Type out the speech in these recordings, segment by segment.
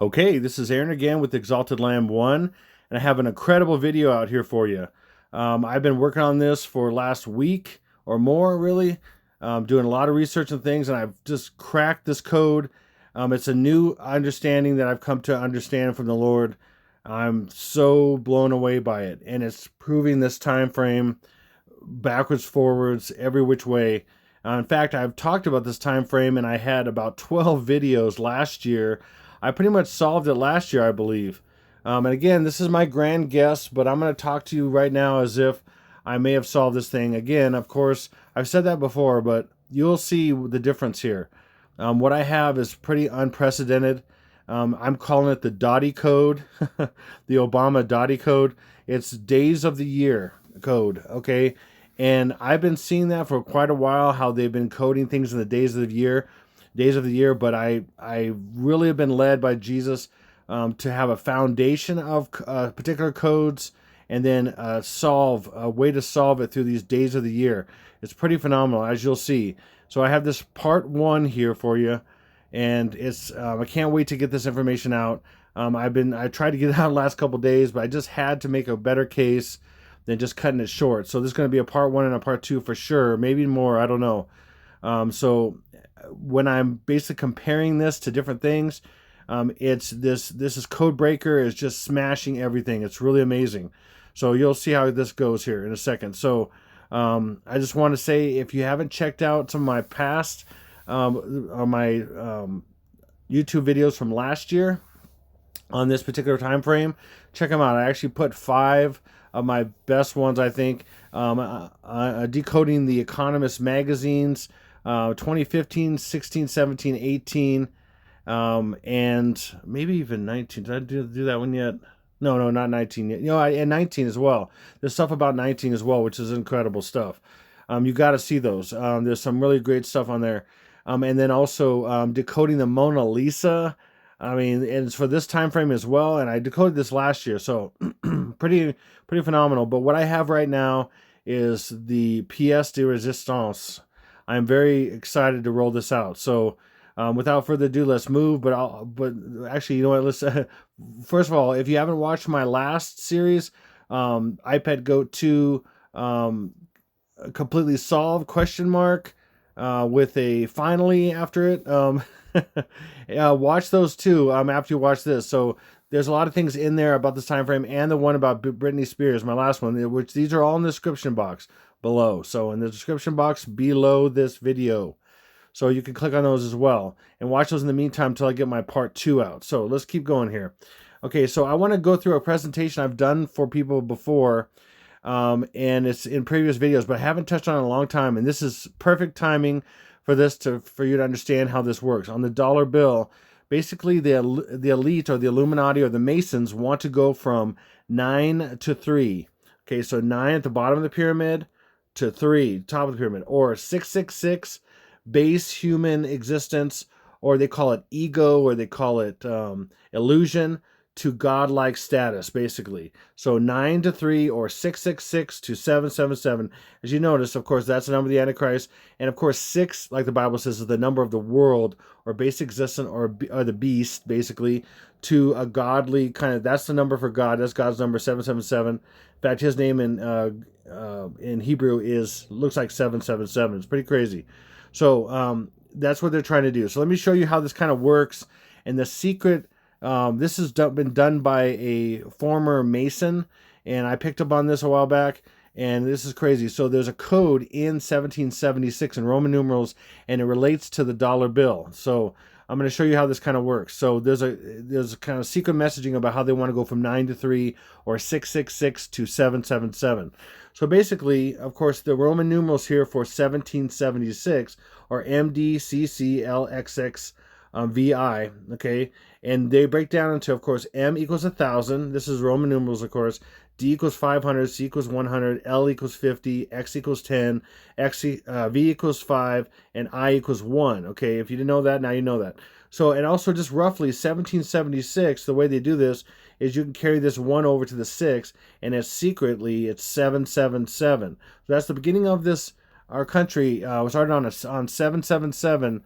Okay, this is Aaron again with Exalted Lamb 1, and I have an incredible video out here for you. I've been working on this for last week or more, really, doing a lot of research and things, and I've just cracked this code. It's a new understanding that I've come to understand from the Lord. I'm so blown away by it, and it's proving this time frame backwards, forwards, every which way. In fact, I've talked about this time frame, and I had about 12 videos last year. I pretty much solved it last year, I believe. And again, this is my grand guess, but I'm going to talk to you right now as if I may have solved this thing. Again, of course, I've said that before, but you'll see the difference here. What I have is pretty unprecedented. I'm calling it the Dottie code, the ObamaCODE code. It's days of the year code, okay? And I've been seeing that for quite a while, how they've been coding things in the days of the year, but I really have been led by Jesus to have a foundation of particular codes and then a way to solve it through these days of the year. It's pretty phenomenal, as you'll see. So I have this part 1 here for you, and it's I can't wait to get this information out. I tried to get it out the last couple days, but I just had to make a better case than just cutting it short. So there's going to be a part 1 and a part 2 for sure, maybe more, I don't know. So when I'm basically comparing this to different things, it's this is Codebreaker is just smashing everything. It's really amazing. So you'll see how this goes here in a second. So I just want to say, if you haven't checked out some of my past YouTube videos from last year on this particular time frame, check them out. I actually put 5 of my best ones, I think, decoding the Economist magazines, 2015, 16, 17, 18, and maybe even 19. Did I do that one yet? No, not 19 yet. And 19 as well. There's stuff about 19 as well, which is incredible stuff. You got to see those. There's some really great stuff on there. And then also decoding the Mona Lisa. I mean, and it's for this time frame as well. And I decoded this last year, so pretty phenomenal. But what I have right now is the pièce de résistance. I'm very excited to roll this out. So without further ado, let's move. But actually, you know what? Let's first of all, if you haven't watched my last series, iPad Goat 2, completely solved ? With a finally after it. Watch those two after you watch this. So there's a lot of things in there about this time frame, and the one about Britney Spears, my last one, which these are all in the description box below. So in the description box below this video. So you can click on those as well and watch those in the meantime until I get my part 2 out. So let's keep going here. Okay, so I want to go through a presentation I've done for people before, and it's in previous videos, but I haven't touched on it in a long time, and this is perfect timing for you to understand how this works. On the dollar bill, basically the elite or the Illuminati or the Masons want to go from 9 to 3. Okay, so 9 at the bottom of the pyramid to 3, top of the pyramid, or 666, base human existence, or they call it ego, or they call it illusion, to godlike status, basically. So 9 to 3, or 666 to 777. As you notice, of course, that's the number of the Antichrist. And of course, 6, like the Bible says, is the number of the world, or base existence, or the beast, basically, to a godly kind of, that's the number for God. That's God's number, 777. In fact, his name in Hebrew looks like 777. It's pretty crazy. So that's what they're trying to do. So let me show you how this kind of works. And the secret, this has been done by a former Mason, and I picked up on this a while back, and this is crazy. So there's a code in 1776 in Roman numerals, and it relates to the dollar bill. So I'm going to show you how this kind of works. So there's a kind of secret messaging about how they want to go from 9 to 3, or 666 to 777. So basically, of course, the Roman numerals here for 1776 are MDCCLXX VI, okay? And they break down into, of course, M equals 1,000. This is Roman numerals, of course. D equals 500, C equals 100, L equals 50, X equals 10, V equals 5, and I equals 1. Okay, if you didn't know that, now you know that. So, and also just roughly 1776, the way they do this is you can carry this 1 over to the 6, and it's 777. So that's the beginning of this. Our country was started on 777,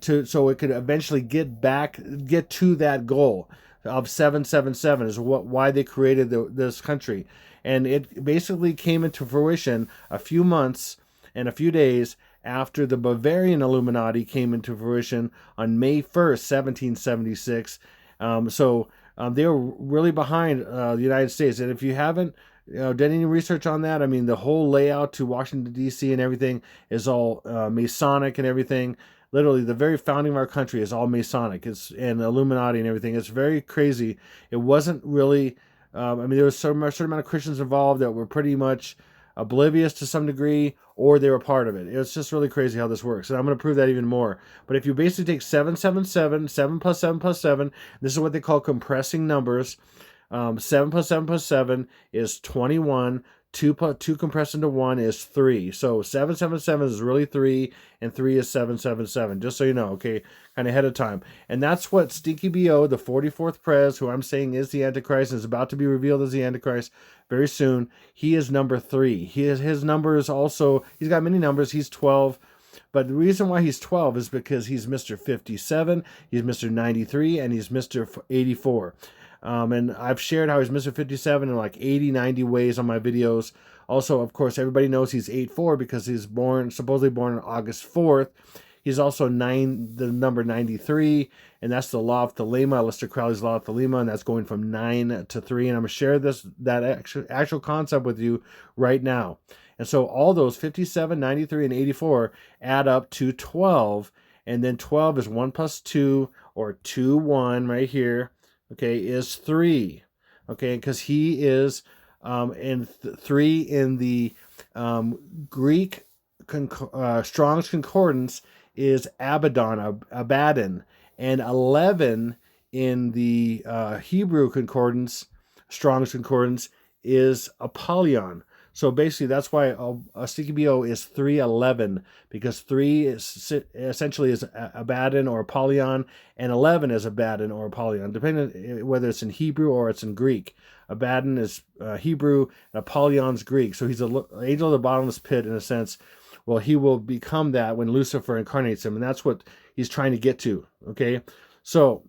so it could eventually get to that goal of 777 is why they created this country. And it basically came into fruition a few months and a few days after the Bavarian Illuminati came into fruition on May 1st, 1776. They were really behind the United States. And if you haven't done any research on that, I mean, the whole layout to Washington, D.C. and everything is all Masonic and everything. Literally, the very founding of our country is all Masonic. It's and Illuminati and everything. It's very crazy. It wasn't really. I mean, there was a certain amount of Christians involved that were pretty much oblivious to some degree, or they were part of it. It's just really crazy how this works, and I'm going to prove that even more. But if you basically take 777, 7 plus 7 plus 7, this is what they call compressing numbers. 7 plus 7 plus 7 is 21. 2 compressed into 1 is 3. So 777 is really 3, and 3 is 777. Just so you know, okay, kind of ahead of time. And that's what Stinky B.O., the 44th Prez, who I'm saying is the Antichrist and is about to be revealed as the Antichrist very soon, he is number 3. His number is also, he's got many numbers, he's 12. But the reason why he's 12 is because he's Mr. 57, he's Mr. 93, and he's Mr. 84. And I've shared how he's Mr. 57 in like 80, 90 ways on my videos. Also, of course, everybody knows he's 84 because he's supposedly born on August 4th. He's also the number 93, and that's the law of Thelema, Aleister Crowley's law of Thelema, and that's going from 9 to 3. And I'm going to share that actual concept with you right now. And so all those 57, 93, and 84 add up to 12, and then 12 is 1 plus 2, or 2, 1 right here. Okay, is 3. Okay, because he is 3 in the Greek Strong's Concordance is Abaddon, and 11 in the Hebrew Concordance, Strong's Concordance, is Apollyon. So basically, that's why a Stinky B.O. is 311, because 3 is essentially is Abaddon or Apollyon, and 11 is Abaddon or Apollyon, depending whether it's in Hebrew or it's in Greek. Abaddon is Hebrew, and Apollon's Greek. So he's an angel of the bottomless pit in a sense. Well, he will become that when Lucifer incarnates him, and that's what he's trying to get to. Okay, so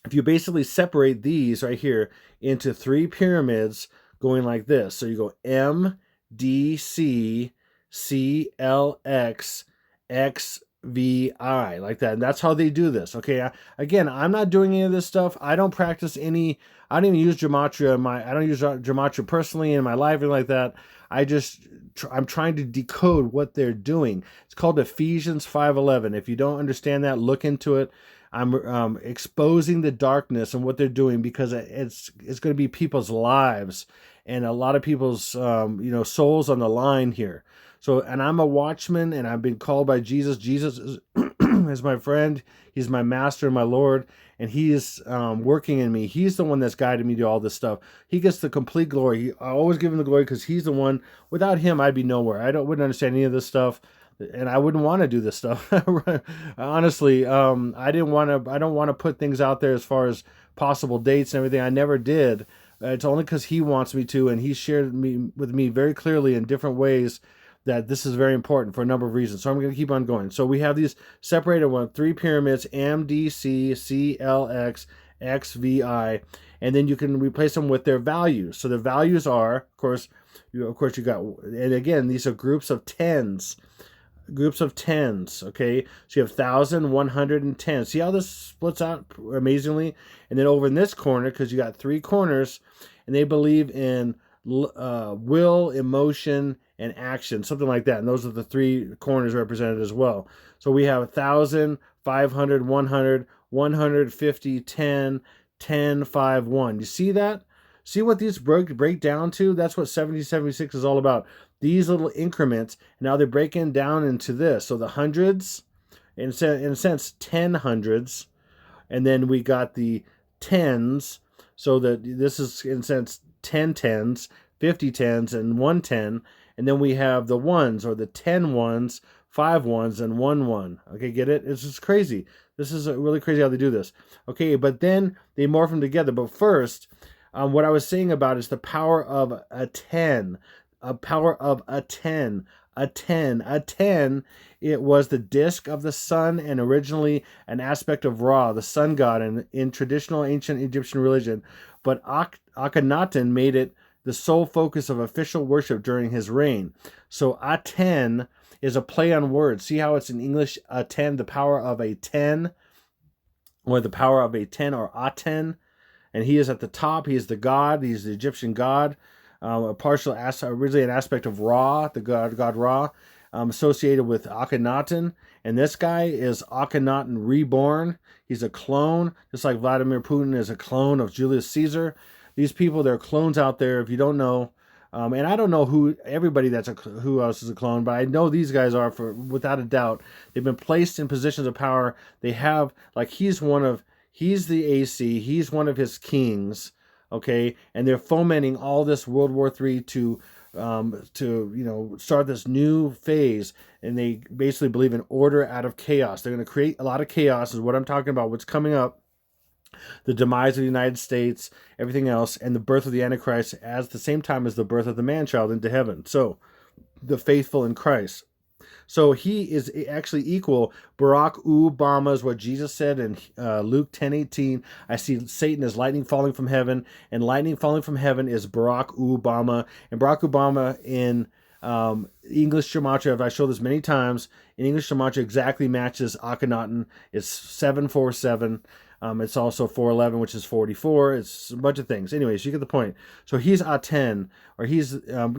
if you basically separate these right here into 3 pyramids, going like this. So you go M, D, C, C, L, X, X, V, I, like that. And that's how they do this. Okay. Again, I'm not doing any of this stuff. I don't practice any, I don't even use gematria I don't use gematria personally in my life or like that. I'm trying to decode what they're doing. It's called Ephesians 5:11. If you don't understand that, look into it. I'm exposing the darkness and what they're doing, because it's going to be people's lives and a lot of people's souls on the line here. So, and I'm a watchman, and I've been called by Jesus. Jesus is, is my friend. He's my master and my Lord, and he is working in me. He's the one that's guiding me to all this stuff. He gets the complete glory. I always give him the glory because he's the one. Without him, I'd be nowhere. Wouldn't understand any of this stuff. And I wouldn't want to do this stuff. Honestly, I don't want to put things out there as far as possible dates and everything. I never did. It's only because he wants me to, and he shared with me very clearly in different ways that this is very important for a number of reasons. So I'm going to keep on going. So we have these separated 3 pyramids, M, D, C, C, L, X, X, V, I, and then you can replace them with their values. So the values are, of course, you got, and again, these are groups of tens. Okay, so you have 1,000, 110. See how this splits out amazingly? And then over in this corner, because you got 3 corners, and they believe in will, emotion, and action, something like that. And those are the 3 corners represented as well. So we have 1,000, 500, 100, 150, 10, 10, 5, 1. You see that? See what these break down to? That's what 7076 is all about. These little increments, now they're breaking down into this. So the hundreds, in a sense, 10 hundreds. And then we got the tens. So that this is, in a sense, 10 tens, 50 tens, and 110. And then we have the ones, or the 10 ones, 5 ones, and 1 1. Okay, get it? It's just crazy. This is really crazy how they do this. Okay, but then they morph them together. But first, what I was saying about is the power of a 10. A power of a 10, a 10. A 10, it was the disk of the sun and originally an aspect of Ra, the sun god, in traditional ancient Egyptian religion. But Akhenaten made it the sole focus of official worship during his reign. So Aten is a play on words. See how it's in English, Aten, the power of a 10, or the power of a 10, or Aten. And he is at the top. He is the god. He's the Egyptian god. Originally an aspect of Ra, the god Ra, associated with Akhenaten. And this guy is Akhenaten reborn. He's a clone, just like Vladimir Putin is a clone of Julius Caesar. These people, they're clones out there, if you don't know. And I don't know who else is a clone, but I know these guys are, without a doubt. They've been placed in positions of power. They have, like, he's the AC, he's one of his kings, okay? And they're fomenting all this World War III to start this new phase. And they basically believe in order out of chaos. They're going to create a lot of chaos, is what I'm talking about, what's coming up. The demise of the United States, everything else, and the birth of the Antichrist at the same time as the birth of the man-child into heaven. So, the faithful in Christ. So he is actually equal. Barack Obama is what Jesus said in Luke 10:18. I see Satan as lightning falling from heaven, and lightning falling from heaven is Barack Obama. And Barack Obama in English gematria, I showed this many times, in English gematria exactly matches Akhenaten. It's 747. It's also 411, which is 44. It's a bunch of things. Anyways, you get the point. So he's Aten, or he's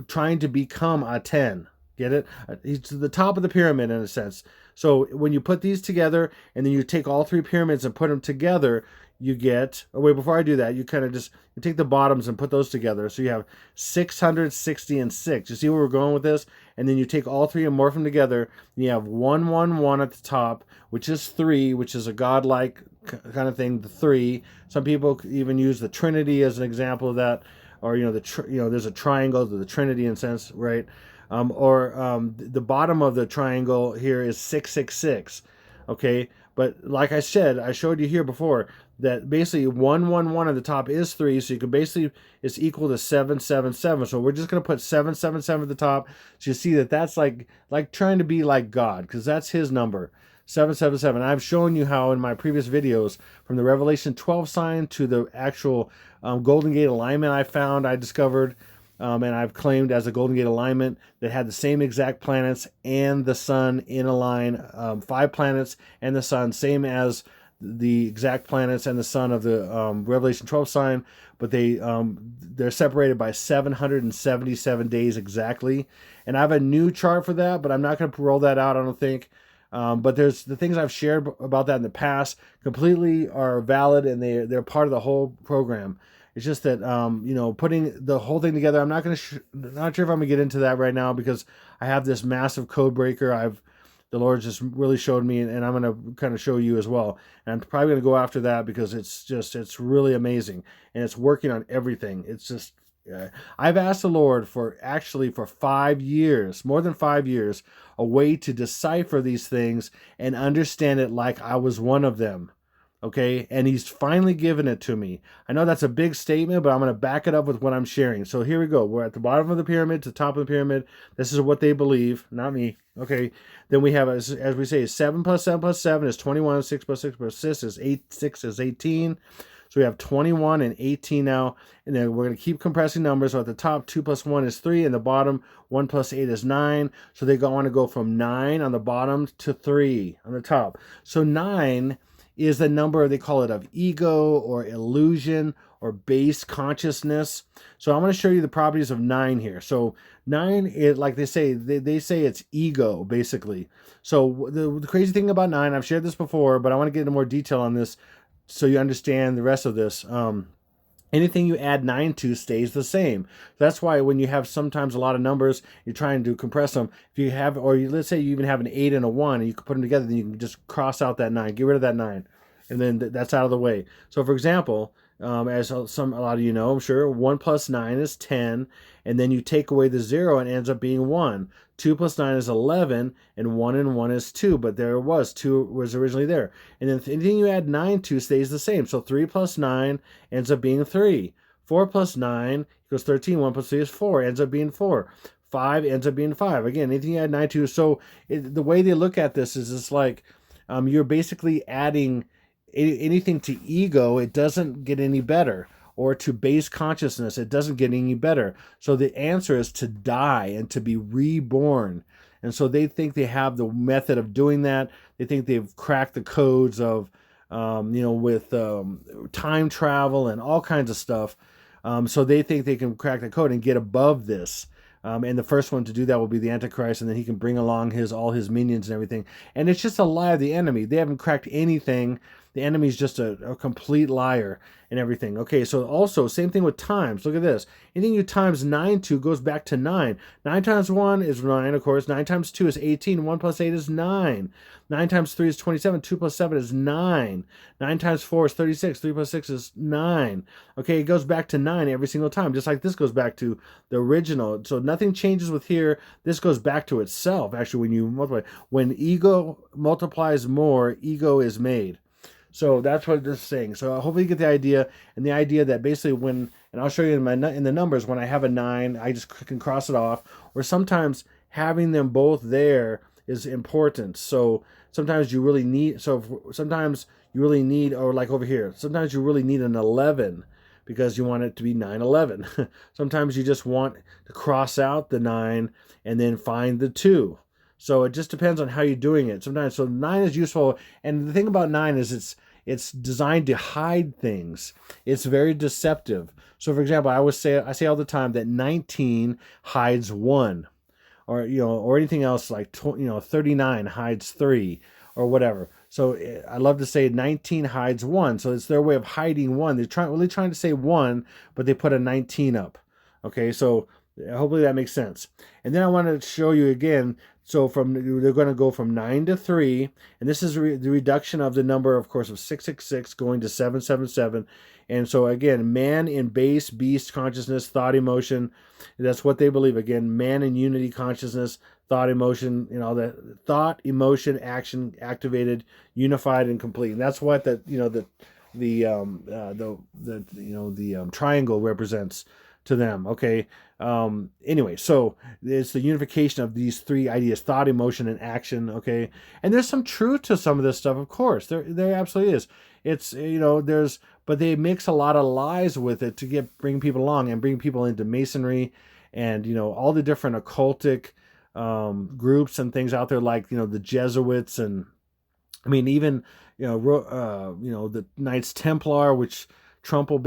trying to become Aten. Get it? He's to the top of the pyramid in a sense. So when you put these together, and then you take all three pyramids and put them together, you get... Oh, wait, before I do that, you kind of just you take the bottoms and put those together. So you have 660 and 6. You see where we're going with this? And then you take all three and morph them together, and you have 111 at the top, which is 3, which is a godlike kind of thing, the 3. Some people even use the Trinity as an example of that, or there's a triangle to the Trinity in a sense, right? The bottom of the triangle here is 666, okay? But like I said, I showed you here before that basically 111 at the top is 3, so you can basically, it's equal to 777. So we're just going to put 777 at the top, so you see that that's like trying to be like God, because that's his number. 777. I've shown you how in my previous videos, from the Revelation 12 sign to the actual Golden Gate alignment I discovered, and I've claimed as a Golden Gate alignment that had the same exact planets and the sun in a line, 5 planets and the sun, same as the exact planets and the sun of the Revelation 12 sign, but they're separated by 777 days exactly. And I have a new chart for that, but I'm not going to roll that out, I don't think. But there's the things I've shared about that in the past completely are valid, and they're part of the whole program. It's just that, putting the whole thing together, I'm not going to, not sure if I'm going to get into that right now, because I have this massive code breaker the Lord just really showed me, and I'm going to kind of show you as well. And I'm probably going to go after that, because it's really amazing, and it's working on everything. It's just, I've asked the Lord for 5 years, more than 5 years, a way to decipher these things and understand it like I was one of them. Okay, and he's finally given it to me. I know that's a big statement, but I'm going to back it up with what I'm sharing. So here we go. We're at the bottom of the pyramid to the top of the pyramid. This is what they believe, not me. Okay, then we have, as we say, 7 plus 7 plus 7 is 21. 6 plus 6 plus 6 is 8. 6 is 18. So we have 21 and 18 now. And then we're going to keep compressing numbers. So at the top, 2 plus 1 is 3. And the bottom, 1 plus 8 is 9. So they want to go from 9 on the bottom to 3 on the top. So 9 is the number, they call it, of ego or illusion or base consciousness. So I'm going to show you the properties of 9 here. So 9 is, like they say it's ego, basically. So the crazy thing about 9, I've shared this before, but I want to get into more detail on this so you understand the rest of this. Anything you add 9 to stays the same. That's why when you have sometimes a lot of numbers, you're trying to compress them. If you have, let's say you even have an 8 and a 1, and you can put them together, then you can just cross out that 9, get rid of that 9, and then that's out of the way. So, for example, as a lot of you know, I'm sure, 1 plus 9 is 10, and then you take away the 0 and it ends up being 1. 2 plus 9 is 11, and 1 and 1 is 2, but 2 was originally there. And then anything you add 9 to stays the same. So 3 plus 9 ends up being 3. 4 plus 9 equals 13. 1 plus 3 is 4, ends up being 4. 5 ends up being 5. Again, anything you add 9 to. So the way they look at this is it's like you're basically adding anything to ego, it doesn't get any better. Or to base consciousness, it doesn't get any better. So the answer is to die and to be reborn. And so they think they have the method of doing that. They think they've cracked the codes of, with time travel and all kinds of stuff. So they think they can crack the code and get above this. And the first one to do that will be the Antichrist, and then he can bring along all his minions and everything. And it's just a lie of the enemy. They haven't cracked anything. The enemy's just a complete liar and everything. Okay, so also, same thing with times. Look at this. Anything you times 9 to goes back to 9. 9 times 1 is 9, of course. 9 times 2 is 18. 1 plus 8 is 9. 9 times 3 is 27. 2 plus 7 is 9. 9 times 4 is 36. 3 plus 6 is 9. Okay, it goes back to 9 every single time, just like this goes back to the original. So nothing changes with here. This goes back to itself, actually, when you multiply. When ego multiplies more, ego is made. So that's what this is saying. So hopefully you get the idea, and the idea that basically and I'll show you in the numbers, when I have a 9, I just can cross it off, or sometimes having them both there is important. So sometimes you really need, or like over here, sometimes you really need an 11 because you want it to be 911. Sometimes you just want to cross out the 9 and then find the 2. So it just depends on how you're doing it. Sometimes, so 9 is useful, and the thing about 9 is it's designed to hide things. It's very deceptive. So, for example, I say all the time that 19 hides 1, or anything else like 39 hides 3, or whatever. So I love to say 19 hides 1. So it's their way of hiding 1. They're really trying to say 1, but they put a 19 up. Okay, so hopefully that makes sense. And then I want to show you again. So they're going to go from 9 to 3, and this is the reduction of the number, of course, of 666 going to 777. And so again, man in base beast consciousness, thought, emotion. That's what they believe. Again, man in unity consciousness, thought, emotion, that thought, emotion, action, activated, unified, and complete. And that's what the triangle represents to them. Okay. Anyway, so it's the unification of these 3 ideas: thought, emotion, and action. Okay. And there's some truth to some of this stuff, of course. There absolutely is. It's, but they mix a lot of lies with it to bring people along and bring people into Masonry and, all the different occultic groups and things out there, like, the Jesuits, and even, the Knights Templar, which Trumple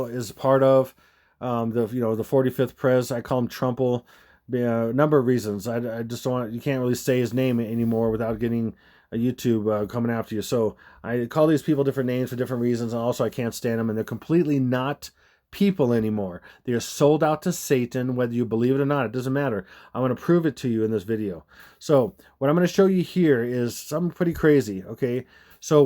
is part of. The 45th Pres, I call him Trumple, a number of reasons. I just don't you can't really say his name anymore without getting a YouTube coming after you. So I call these people different names for different reasons, and also I can't stand them, and they're completely not people anymore. They are sold out to Satan, whether you believe it or not. It doesn't matter. I'm going to prove it to you in this video. So what I'm going to show you here is something pretty crazy. Okay. So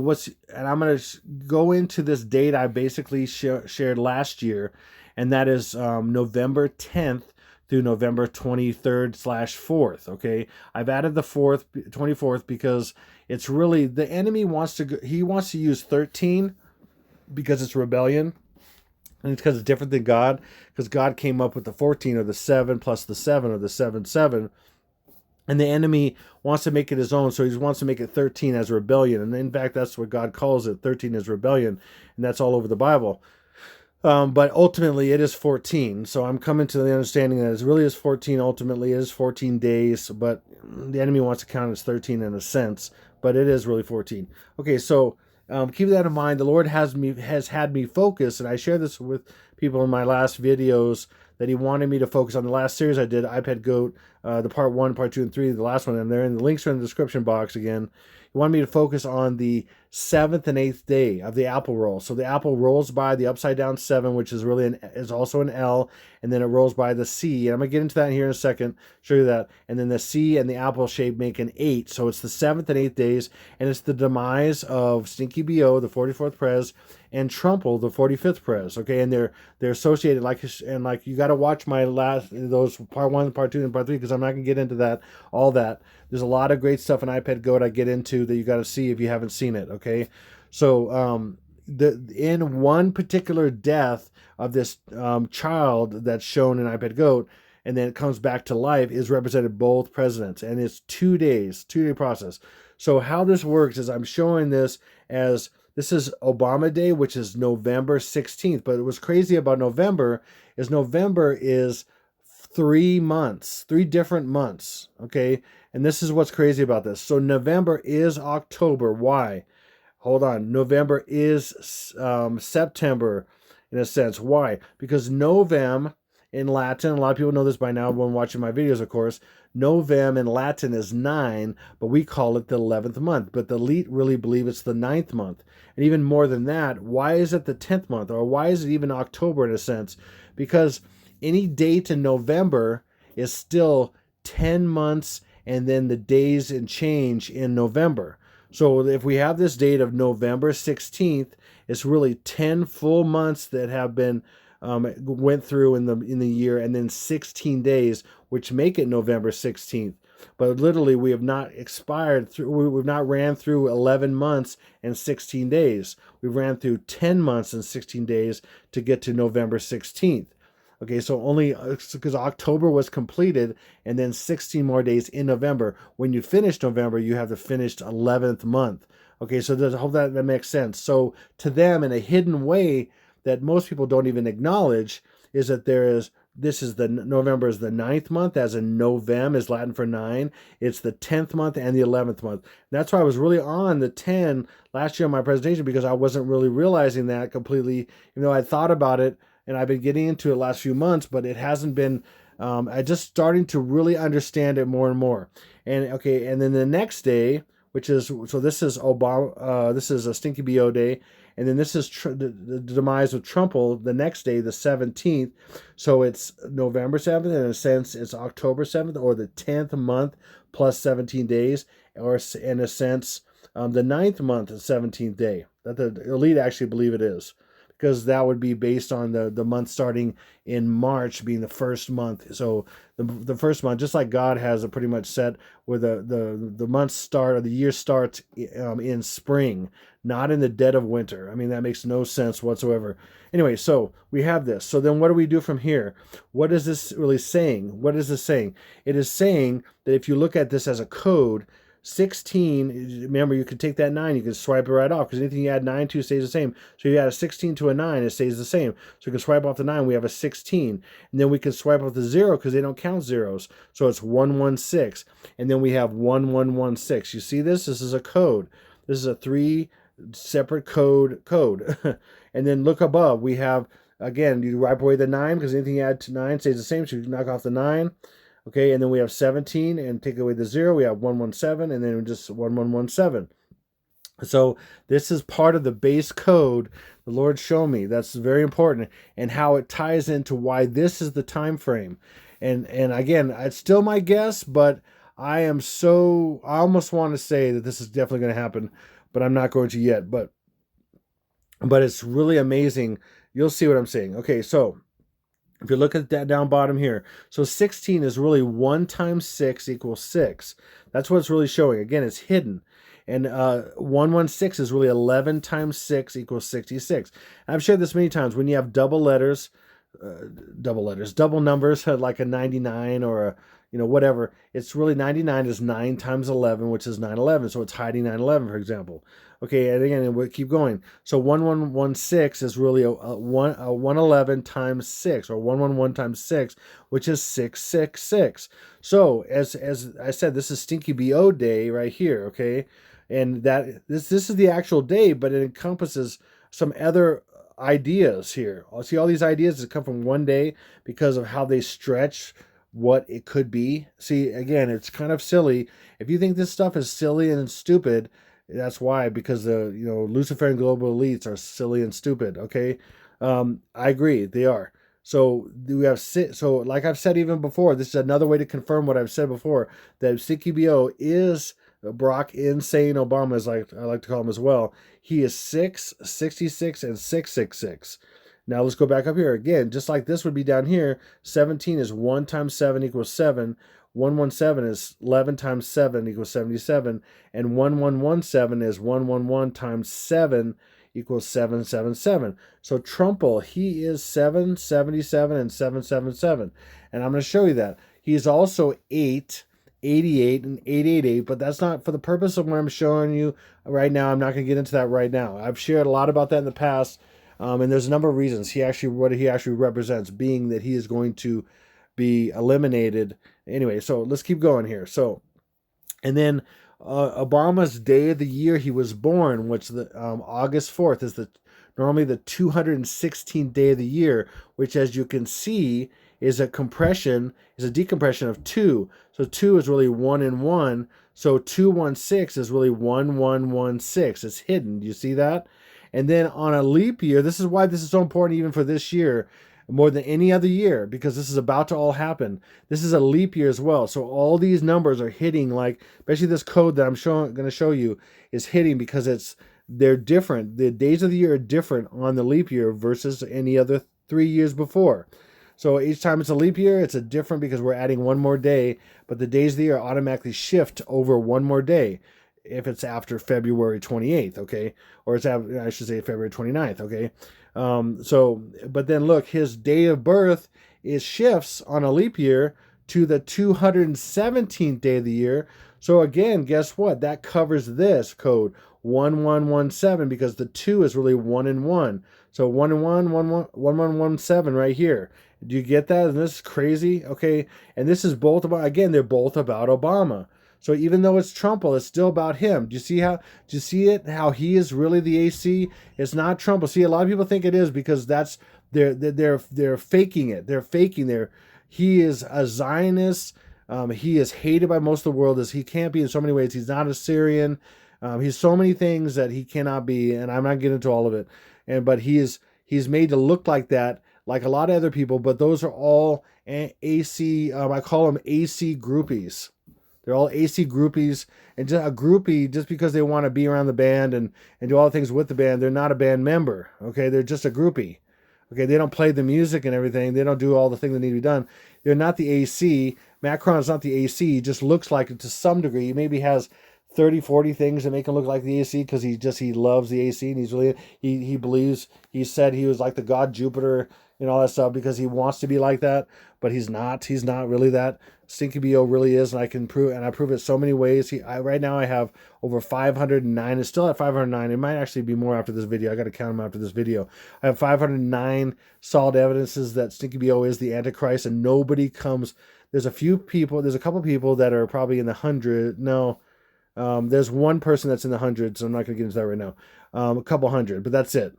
I'm going to go into this date I basically shared last year, and that is November 10th through November 23rd/4th. Okay, I've added the 24th, because it's really the enemy wants to use 13 because it's rebellion, and it's because it's different than God, because God came up with the 14, or the 7 plus the 7, or the 7/7. And the enemy wants to make it his own, so he wants to make it 13 as rebellion. And in fact, that's what God calls it. 13 is rebellion, and that's all over the Bible. But ultimately, it is 14. So I'm coming to the understanding that it really is 14. Ultimately, it is 14 days, but the enemy wants to count it as 13 in a sense, but it is really 14. Okay, so keep that in mind. The Lord has had me focus, and I shared this with people in my last videos, that he wanted me to focus on the last series I did, ObamaCODE, the part 1, part 2, and 3, the last one, and the links are in the description box again. He wanted me to focus on the 7th and 8th day of the apple roll. So the apple rolls by the upside down 7, which is really is also an L, and then it rolls by the C. And I'm going to get into that here in a second, show you that. And then the C and the apple shape make an 8. So it's the 7th and 8th days, and it's the demise of Stinky B.O., the 44th Pres, and Trumple, the 45th Pres. Okay, and they're associated, like you got to watch those part 1, part 2, and part 3, because I'm not going to get into all that. There's a lot of great stuff in ObamaCODE I get into that you got to see if you haven't seen it. Okay, so in one particular death of this child that's shown in ObamaCODE, and then it comes back to life is represented both presidents. And it's 2 days, 2-day process. So how this works is I'm showing this as this is Obama Day, which is November 16th. But what's crazy about November is 3 months, 3 different months. Okay. And this is what's crazy about this. So November is October. Why? Hold on. November is September in a sense. Why? Because Novem in Latin, a lot of people know this by now when watching my videos, of course. Novem in Latin is 9, but we call it the 11th month. But the elite really believe it's the 9th month. And even more than that, why is it the 10th month? Or why is it even October in a sense? Because any date in November is still 10 months and then the days and change in November. So if we have this date of November 16th, it's really 10 full months that have been went through in the year, and then 16 days, which make it November 16th. But literally, we have not expired through. We've not ran through 11 months and 16 days. We ran through 10 months and 16 days to get to November 16th. Okay, so only because October was completed, and then 16 more days in November. When you finish November, you have the finished 11th month. Okay, so I hope that makes sense. So to them, in a hidden way that most people don't even acknowledge, is that November is the 9th month, as in Novem is Latin for 9. It's the 10th month and the 11th month. And that's why I was really on the 10 last year in my presentation, because I wasn't really realizing that completely, even though I thought about it. And I've been getting into it last few months, but it hasn't been, I just starting to really understand it more and more. And okay, and then the next day, which is, so this is this is a Stinky BO day. And then this is the demise of Trumple the next day, the 17th. So it's November 7th, and in a sense, it's October 7th, or the 10th month plus 17 days, or in a sense, the 9th month and 17th day. That the elite actually believe it is, because that would be based on the month starting in March being the first month. So the first month, just like God has it pretty much set where the months start, or the year starts in spring, not in the dead of winter. I mean, that makes no sense whatsoever. Anyway, so we have this. So then what do we do from here? What is this really saying? What is this saying? It is saying that if you look at this as a code, 16, remember, you could take that 9, you can swipe it right off, because anything you add 9 to stays the same. So you add a 16 to a 9, it stays the same. So we can swipe off the 9, we have a 16. And then we can swipe off the 0, because they don't count zeros. So it's 116. And then we have 1116. You see this? This is a code. This is a 3 separate code. And then look above. We have, again, you wipe away the 9, because anything you add to 9 stays the same. So you can knock off the 9. Okay, and then we have 17, and take away the 0, we have 117, and then just 1117. So this is part of the base code the Lord showed me. That's very important, and how it ties into why this is the time frame. And again, it's still my guess, but I almost want to say that this is definitely going to happen, but I'm not going to yet. But it's really amazing. You'll see what I'm saying. Okay, so if you look at that down bottom here, so 16 is really 1 times 6 equals 6. That's what it's really showing. Again, it's hidden. And 116 is really 11 times 6 equals 66. And I've shared this many times. When you have double numbers, like a 99 or a, whatever, it's really 99 is 9 times 11, which is 911. So it's hiding 911, for example. Okay, and again, we'll keep going. So 1116 is really a 111 times 6, or 111 times 6, which is 666. So as I said, this is Stinky BO day right here, okay? And this is the actual day, but it encompasses some other ideas here. I'll see all these ideas that come from one day because of how they stretch what it could be. See, again, it's kind of silly. If you think this stuff is silly and stupid, that's why, because the Luciferian global elites are silly and stupid. Okay, I agree, they are. So we have like I've said even before, this is another way to confirm what I've said before, that CQBO is Barack Insane Obama, as I like to call him as well. He is 666 and 666. Now let's go back up here again. Just like this would be down here, 17 is 1 times 7 equals 7. 117 is 11 times 7 equals 77. And 1117 is 111 times 7 equals 777. So Trumple, he is 777 and 777. And I'm going to show you that. He's also 888 and 888, but that's not for the purpose of what I'm showing you right now. I'm not going to get into that right now. I've shared a lot about that in the past, and there's a number of reasons. What he actually represents, being that he is going to be eliminated. Anyway, so let's keep going here. So, and then Obama's day of the year he was born, which the August 4th is normally the 216th day of the year, which, as you can see, is a decompression of 2. So 2 is really 1 and 1. So 216 is really 1116. It's hidden. Do you see that? And then on a leap year, this is why this is so important even for this year, more than any other year, because this is about to all happen. This is a leap year as well. So all these numbers are hitting, like, especially this code that I'm going to show you is hitting because they're different. The days of the year are different on the leap year versus any other 3 years before. So each time it's a leap year, it's a different because we're adding one more day, but the days of the year automatically shift over one more day if it's after February 28th, okay? Or I should say February 29th, okay? But then look, his day of birth shifts on a leap year to the 217th day of the year. So again, guess what? That covers this code 1117 because the 2 is really 1 and 1. So 1 and 1, 1117 right here. Do you get that? And this is crazy, okay? And this is both about, again, they're both about Obama. So even though it's Trumple, it's still about him. Do you see it? How he is really the AC? It's not Trumple. See, a lot of people think it is because they're faking it. They're faking he is a Zionist. He is hated by most of the world as he can't be in so many ways. He's not a Syrian. He's so many things that he cannot be, and I'm not getting into all of it. But he's made to look like that, like a lot of other people. But those are all AC. I call them AC groupies. They're all AC groupies, and just a groupie, just because they want to be around the band and do all the things with the band, they're not a band member, okay? They're just a groupie, okay? They don't play the music and everything. They don't do all the things that need to be done. They're not the AC. Macron is not the AC. He just looks like it to some degree. He maybe has 30, 40 things that make him look like the AC because he loves the AC, and he's really, he believes, he said he was like the god Jupiter and all that stuff because he wants to be like that, but he's not really that. Stinky BO really is, and I prove it so many ways. Right now I have over 509. It's still at 509. It might actually be more after this video. I got to count them after this video. I have 509 solid evidences that Stinky BO is the Antichrist, and nobody comes. There's a couple people that are probably in the 100. No, there's one person that's in the hundreds. So I'm not going to get into that right now. A couple hundred, but that's it.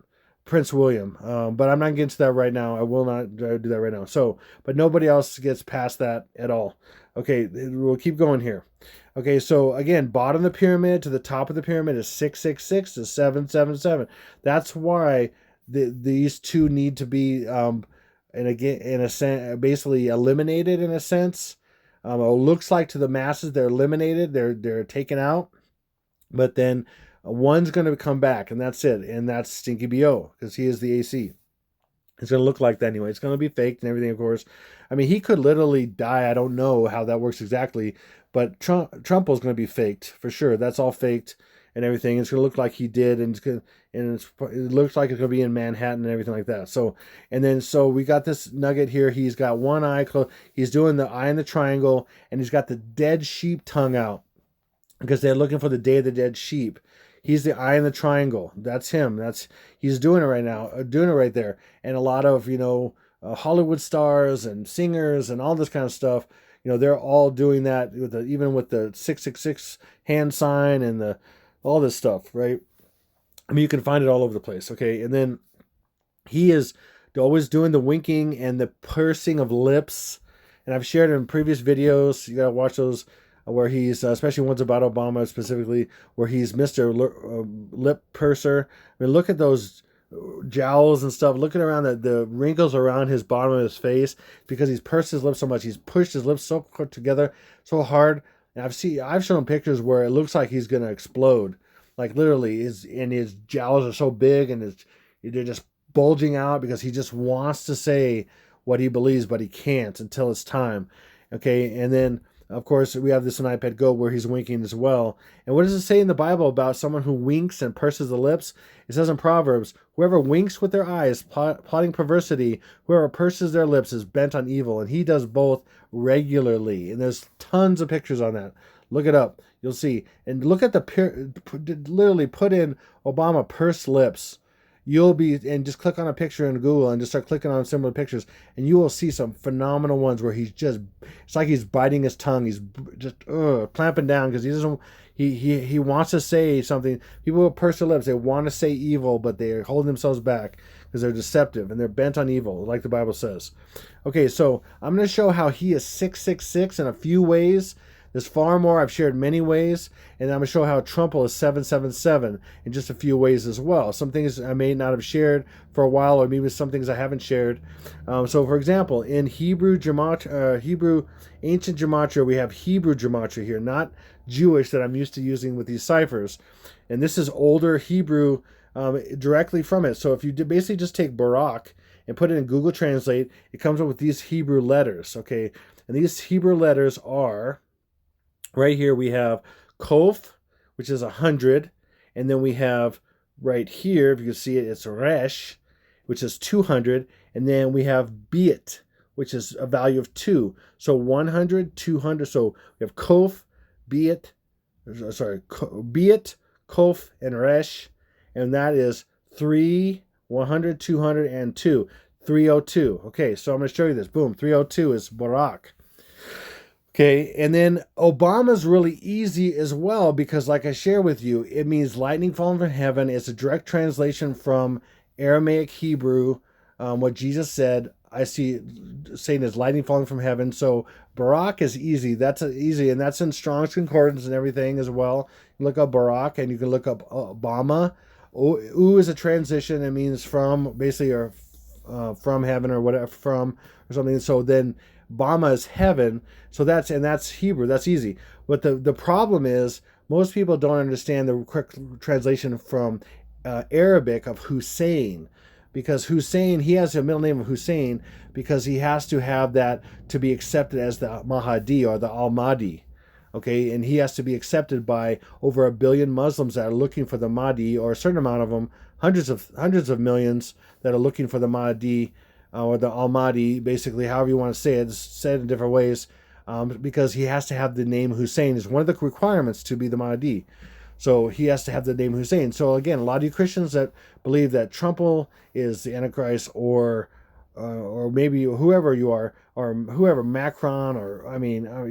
Prince William, but I'm not getting to that right now. I will not do that right now. So, but nobody else gets past that at all. Okay, we'll keep going here. Okay, so again, bottom of the pyramid to the top of the pyramid is 666 to 777. That's why these two need to be, and again, in a sense, basically eliminated in a sense. It looks like to the masses they're eliminated, they're taken out, but then one's going to come back, and that's it. And that's Stinky BO, because he is the AC. It's going to look like that anyway. It's going to be faked and everything, of course. I mean, he could literally die. I don't know how that works exactly, but Trumple's going to be faked for sure. That's all faked and everything. It's going to look like he did, and it looks like it's going to be in Manhattan and everything like that. So we got this nugget here. He's got one eye closed. He's doing the eye in the triangle, and he's got the dead sheep tongue out because they're looking for the day of the dead sheep. He's the eye in the triangle. That's him. He's doing it right now, doing it right there. And a lot of, Hollywood stars and singers and all this kind of stuff, they're all doing that even with the 666 hand sign and all this stuff, right? I mean, you can find it all over the place, okay? And then he is always doing the winking and the pursing of lips. And I've shared it in previous videos. You got to watch those. Where he's, especially ones about Obama specifically, where he's Mr. Lip Purser. I mean, look at those jowls and stuff. Looking around the wrinkles around his bottom of his face because he's pursed his lips so much. He's pushed his lips so together, so hard. And I've shown pictures where it looks like he's going to explode. Like literally, his jowls are so big and they're just bulging out because he just wants to say what he believes, but he can't until it's time. Okay, and then Of course, we have this in iPad Go where he's winking as well. And what does it say in the Bible about someone who winks and purses the lips? It says in Proverbs, whoever winks with their eyes, plotting perversity, whoever purses their lips is bent on evil. And he does both regularly. And there's tons of pictures on that. Look it up. You'll see. And look at literally put in Obama pursed lips. And just click on a picture in Google and just start clicking on similar pictures, and you will see some phenomenal ones where it's like he's biting his tongue. He's just clamping down because he wants to say something. People with pursed lips, they want to say evil, but they're holding themselves back because they're deceptive and they're bent on evil, like the Bible says. Okay, so I'm going to show how he is 666 in a few ways. There's far more. I've shared many ways, and I'm going to show how Trump is 777 in just a few ways as well. Some things I may not have shared for a while, or maybe some things I haven't shared. So, for example, in Hebrew ancient gematria, we have Hebrew gematria here, not Jewish that I'm used to using with these ciphers. And this is older Hebrew directly from it. So if you basically just take Barak and put it in Google Translate, it comes up with these Hebrew letters, okay? And these Hebrew letters are... Right here we have Kof, which is 100, and then we have right here, if you can see it, it's Resh, which is 200, and then we have Beat, which is a value of 2. So 100, 200. So we have Kof, Beat, Kof, and Resh, and that is 3, 100, 200, and 2. 302. Okay, so I'm going to show you this. Boom, 302 is Barak. Okay, and then Obama's really easy as well because, like I share with you, it means lightning falling from heaven. It's a direct translation from Aramaic Hebrew. What Jesus said, I see saying is lightning falling from heaven. So Barak is easy. That's easy, and that's in Strong's Concordance and everything as well. You look up Barak, and you can look up Obama. U is a transition. It means from, basically, or from heaven or whatever, from or something. So then Bama is heaven, so that's Hebrew. That's easy. But the problem is most people don't understand the correct translation from Arabic of Hussein, because Hussein, he has a middle name of Hussein because he has to have that to be accepted as the Mahdi or the Al-Mahdi. Okay, and he has to be accepted by over 1 billion Muslims that are looking for the Mahdi, or a certain amount of them, hundreds of millions that are looking for the Mahdi. Or the Al-Mahdi, basically, however you want to say it. It's said in different ways, because he has to have the name Hussein is one of the requirements to be the Mahdi. So he has to have the name Hussein. So again, a lot of you Christians that believe that Trump is the Antichrist, or maybe whoever you are, or whoever, Macron, or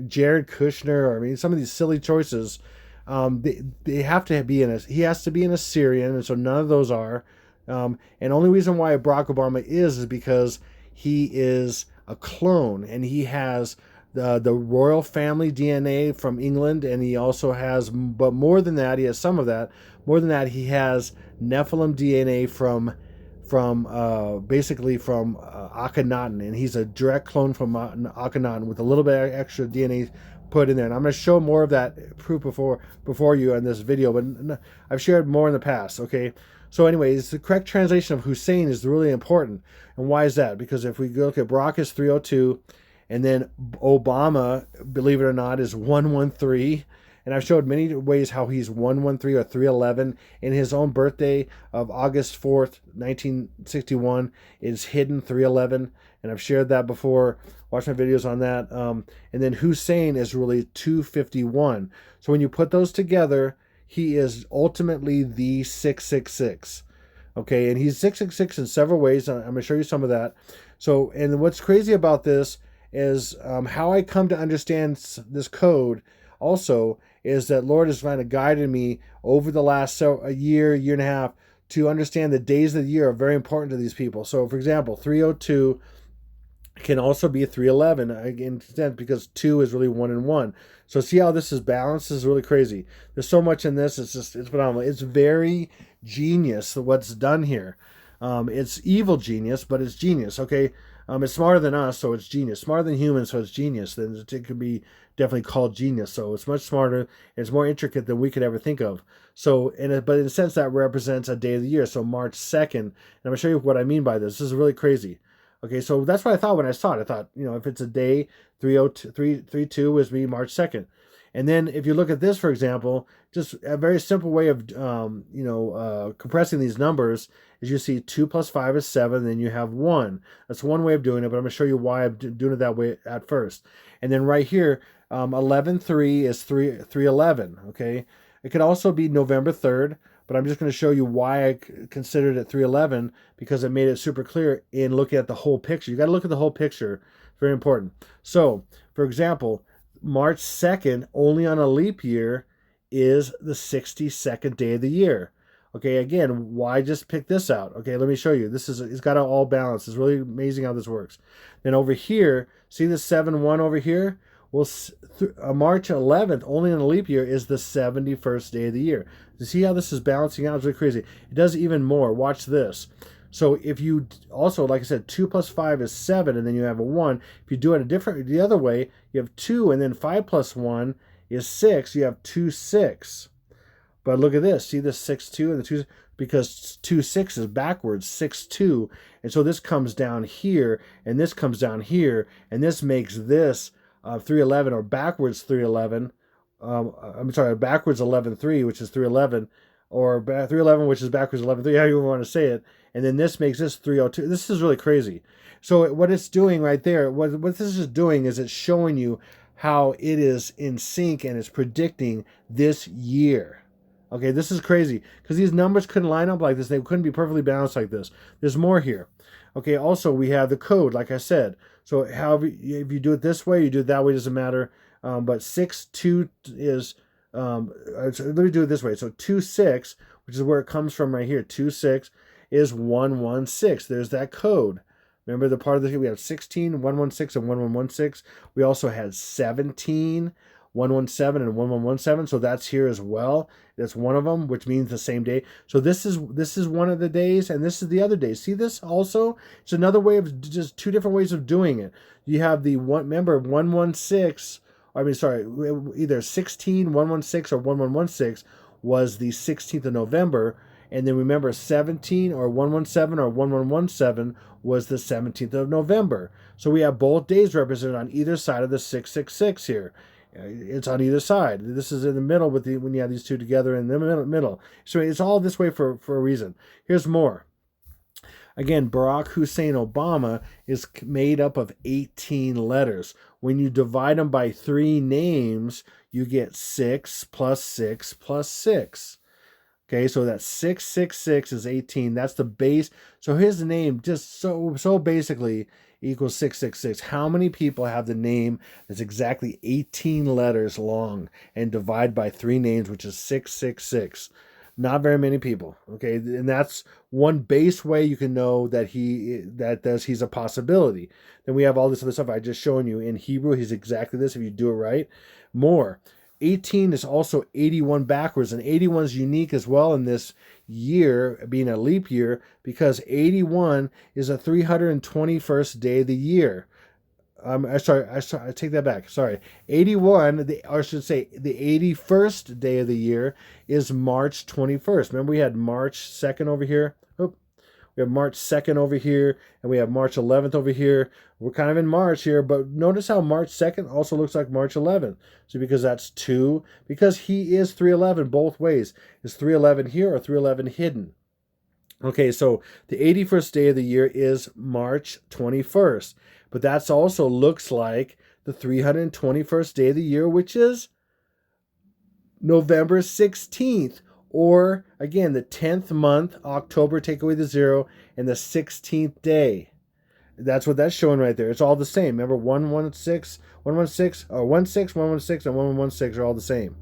Jared Kushner, or some of these silly choices, they have to be he has to be an Assyrian, and so none of those are. And the only reason why Barack Obama is because he is a clone, and he has the royal family DNA from England, and he also has, but more than that, he has some of that. More than that, he has Nephilim DNA from Akhenaten, and he's a direct clone from Akhenaten with a little bit of extra DNA put in there. And I'm going to show more of that proof before you in this video, but I've shared more in the past. Okay. So anyways, the correct translation of Hussein is really important. And why is that? Because if we look at Barack is 302, and then Obama, believe it or not, is 113. And I've showed many ways how he's 113 or 311. In his own birthday of August 4th, 1961, is hidden 311. And I've shared that before. Watch my videos on that. And then Hussein is really 251. So when you put those together, he is ultimately the 666. Okay, and he's 666 in several ways. I'm going to show you some of that. So, and what's crazy about this is how I come to understand this code also is that Lord has kind of guided me over the last year and a half to understand the days of the year are very important to these people. So, for example, 302 can also be 311 in sense because 2 is really 1 and 1. So see how this is balanced? This is really crazy. There's so much in this. It's phenomenal. It's very genius what's done here. It's evil genius, but it's genius. Okay, it's smarter than us, so it's genius. Smarter than humans, so it's genius. Then it could be definitely called genius. So it's much smarter. It's more intricate than we could ever think of. So, but in a sense, that represents a day of the year. So March 2nd. And I'm gonna show you what I mean by this. This is really crazy. Okay, so that's what I thought when I saw it. I thought, if it's a day, 302 was be March 2nd. And then if you look at this, for example, just a very simple way of, compressing these numbers is you see 2 plus 5 is 7, then you have 1. That's one way of doing it, but I'm going to show you why I'm doing it that way at first. And then right here, 11/3 is 311, okay? It could also be November 3rd, but I'm just going to show you why I considered it 311 because it made it super clear in looking at the whole picture. You got to look at the whole picture. Very important. So, for example, March 2nd, only on a leap year, is the 62nd day of the year. Okay, again, why just pick this out? Okay, let me show you. It's got it all balanced. It's really amazing how this works. Then over here, see the 7-1 over here? Well, March 11th, only in a leap year, is the 71st day of the year. You see how this is balancing out? It's really crazy. It does even more. Watch this. So if you also, like I said, 2 plus 5 is 7, and then you have a 1. If you do it the other way, you have 2, and then 5 plus 1 is 6. You have 2, 6. But look at this. See the 6, 2, and the 2, because 2, 6 is backwards, 6, 2. And so this comes down here, and this comes down here, and this makes this 311, or backwards 311. I'm sorry, backwards 11/3, which is 311, or 311, which is backwards 11/3, how you want to say it. And then this makes this 302. This is really crazy. So what it's doing right there, what this is doing is it's showing you how it is in sync and it's predicting this year. Okay, this is crazy because these numbers couldn't line up like this. They couldn't be perfectly balanced like this. There's more here. Okay, also we have the code, like I said. So however, if you do it this way, you do it that way, doesn't matter. But 6-2 is, let me do it this way. So 2-6, which is where it comes from right here. 2-6 is 116. There's that code. Remember the part of the, we have 16, 116, and 1116. We also had 17, 117, and 1117. So that's here as well. That's one of them, which means the same day. So this is one of the days, and this is the other day. See this also? It's another way of just two different ways of doing it. You have the one. Remember 116. I mean, sorry, either 16, 116, or 1116 was the 16th of November. And then remember 17 or 117 or 1117 was the 17th of November. So we have both days represented on either side of the 666 here. It's on either side. This is in the middle with when you have these two together in the middle. So it's all this way for a reason. Here's more. Again, Barack Hussein Obama is made up of 18 letters. When you divide them by 3 names, you get 6 plus 6 plus 6. Okay, so that's 666 is 18. That's the base. So his name just so basically equals 666. How many people have the name that's exactly 18 letters long and divide by 3 names, which is 666? Not very many people. Okay, and that's one base way you can know that he's a possibility. Then we have all this other stuff I just shown you. In Hebrew, he's exactly this if you do it right. More. 18 is also 81 backwards, and 81 is unique as well in this year, being a leap year, because 81 is a 321st day of the year. I take that back. Sorry. 81, or I should say the 81st day of the year is March 21st. Remember we had March 2nd over here? We have March 2nd over here, and we have March 11th over here. We're kind of in March here, but notice how March 2nd also looks like March 11th. So because that's 2, because he is 311 both ways. Is 311 here or 311 hidden? Okay, so the 81st day of the year is March 21st. But that's also looks like the 321st day of the year, which is November 16th. Or, again, the 10th month, October, take away the 0, and the 16th day. That's what that's showing right there. It's all the same. Remember, 116, 116, or 16, 116, and 1116 are all the same.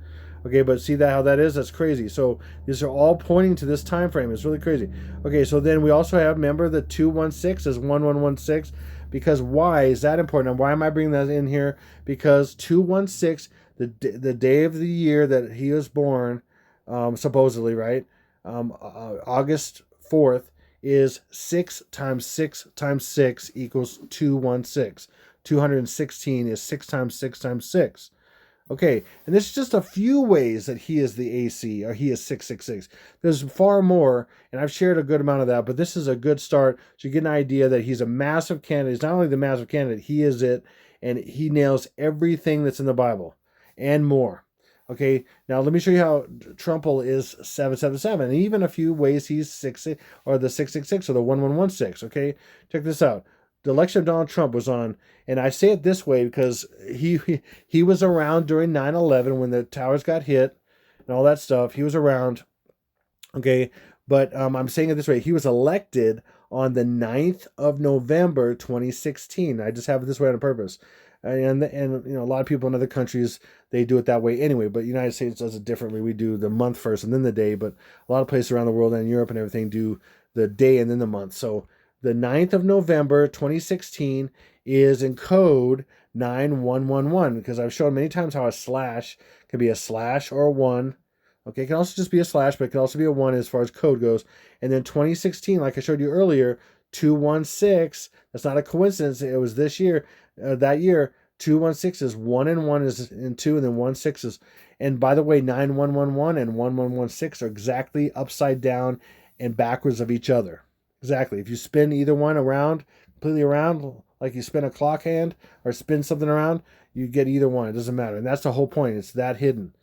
Okay, but see how that is? That's crazy. So these are all pointing to this time frame. It's really crazy. Okay, so then we also have, remember, the 216 is 1116. Because why is that important? And why am I bringing that in here? Because 216, the day of the year that he was born, supposedly, right? August 4th is 6 times 6 times 6 equals 216. 216 is 6 times 6 times 6. Okay, and this is just a few ways that he is the AC, or he is 666. There's far more, and I've shared a good amount of that, but this is a good start. So you get an idea that he's a massive candidate. He's not only the massive candidate, he is it, and he nails everything that's in the Bible and more. Okay, now let me show you how Trumple is 777, and even a few ways he's 6, or the 666, or the 1116. Okay, check this out. The election of Donald Trump was on, and I say it this way because he was around during 9/11 when the towers got hit and all that stuff. He was around, okay, but I'm saying it this way. He was elected on the 9th of November 2016. I just have it this way on purpose. And you know, a lot of people in other countries, they do it that way anyway, but the United States does it differently. We do the month first and then the day, but a lot of places around the world and Europe and everything do the day and then the month. So the 9th of November 2016 is in code 9111, because I've shown many times how a slash can be a slash or a 1. Okay, it can also just be a slash, but it can also be a 1 as far as code goes. And then 2016, like I showed you earlier, 216, that's not a coincidence. It was this year, that year, 216 is 1 and 1 is in 2, and then 16 is. And by the way, 9111 and 1116 are exactly upside down and backwards of each other. Exactly. If you spin either one around, completely around, like you spin a clock hand or spin something around, you get either one. It doesn't matter. And that's the whole point. It's that hidden.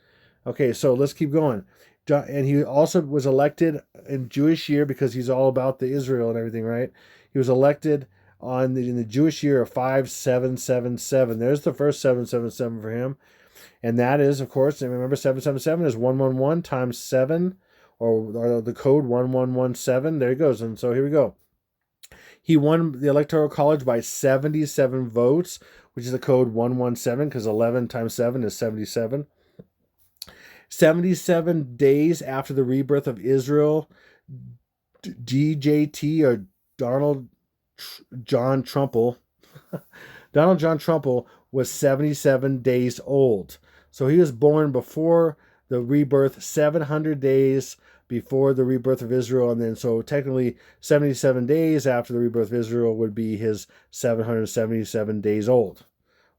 Okay, so let's keep going. And he also was elected in Jewish year because he's all about the Israel and everything, right? He was elected in the Jewish year of 5777. There's the first 777 for him. And that is, of course, and remember 777 is 111 times 7, or the code 1117. There he goes. And so here we go. He won the Electoral College by 77 votes, which is the code 117, because 11 times 7 is 77. 77 days after the rebirth of Israel, DJT, or Donald John Trumple, Donald John Trumple was 77 days old. So he was born before the rebirth, 700 days before the rebirth of Israel. And then so technically 77 days after the rebirth of Israel would be his 777 days old.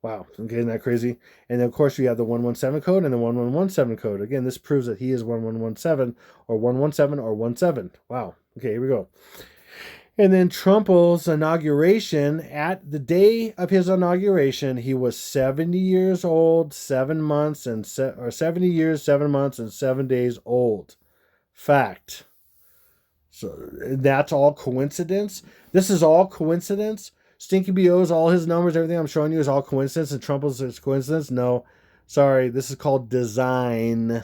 Wow. Okay, isn't that crazy? And then, of course, we have the 117 code and the 1117 code. Again, this proves that he is 1117 or 117 or 17. Wow. Okay, here we go. And then Trumple's inauguration, at the day of his inauguration, he was 70 years old, 7 months, or 70 years, 7 months, and 7 days old. Fact. So that's all coincidence. This is all coincidence. Stinky BO's, all his numbers, everything I'm showing you is all coincidence, and Trumple's is coincidence. No, sorry, this is called design.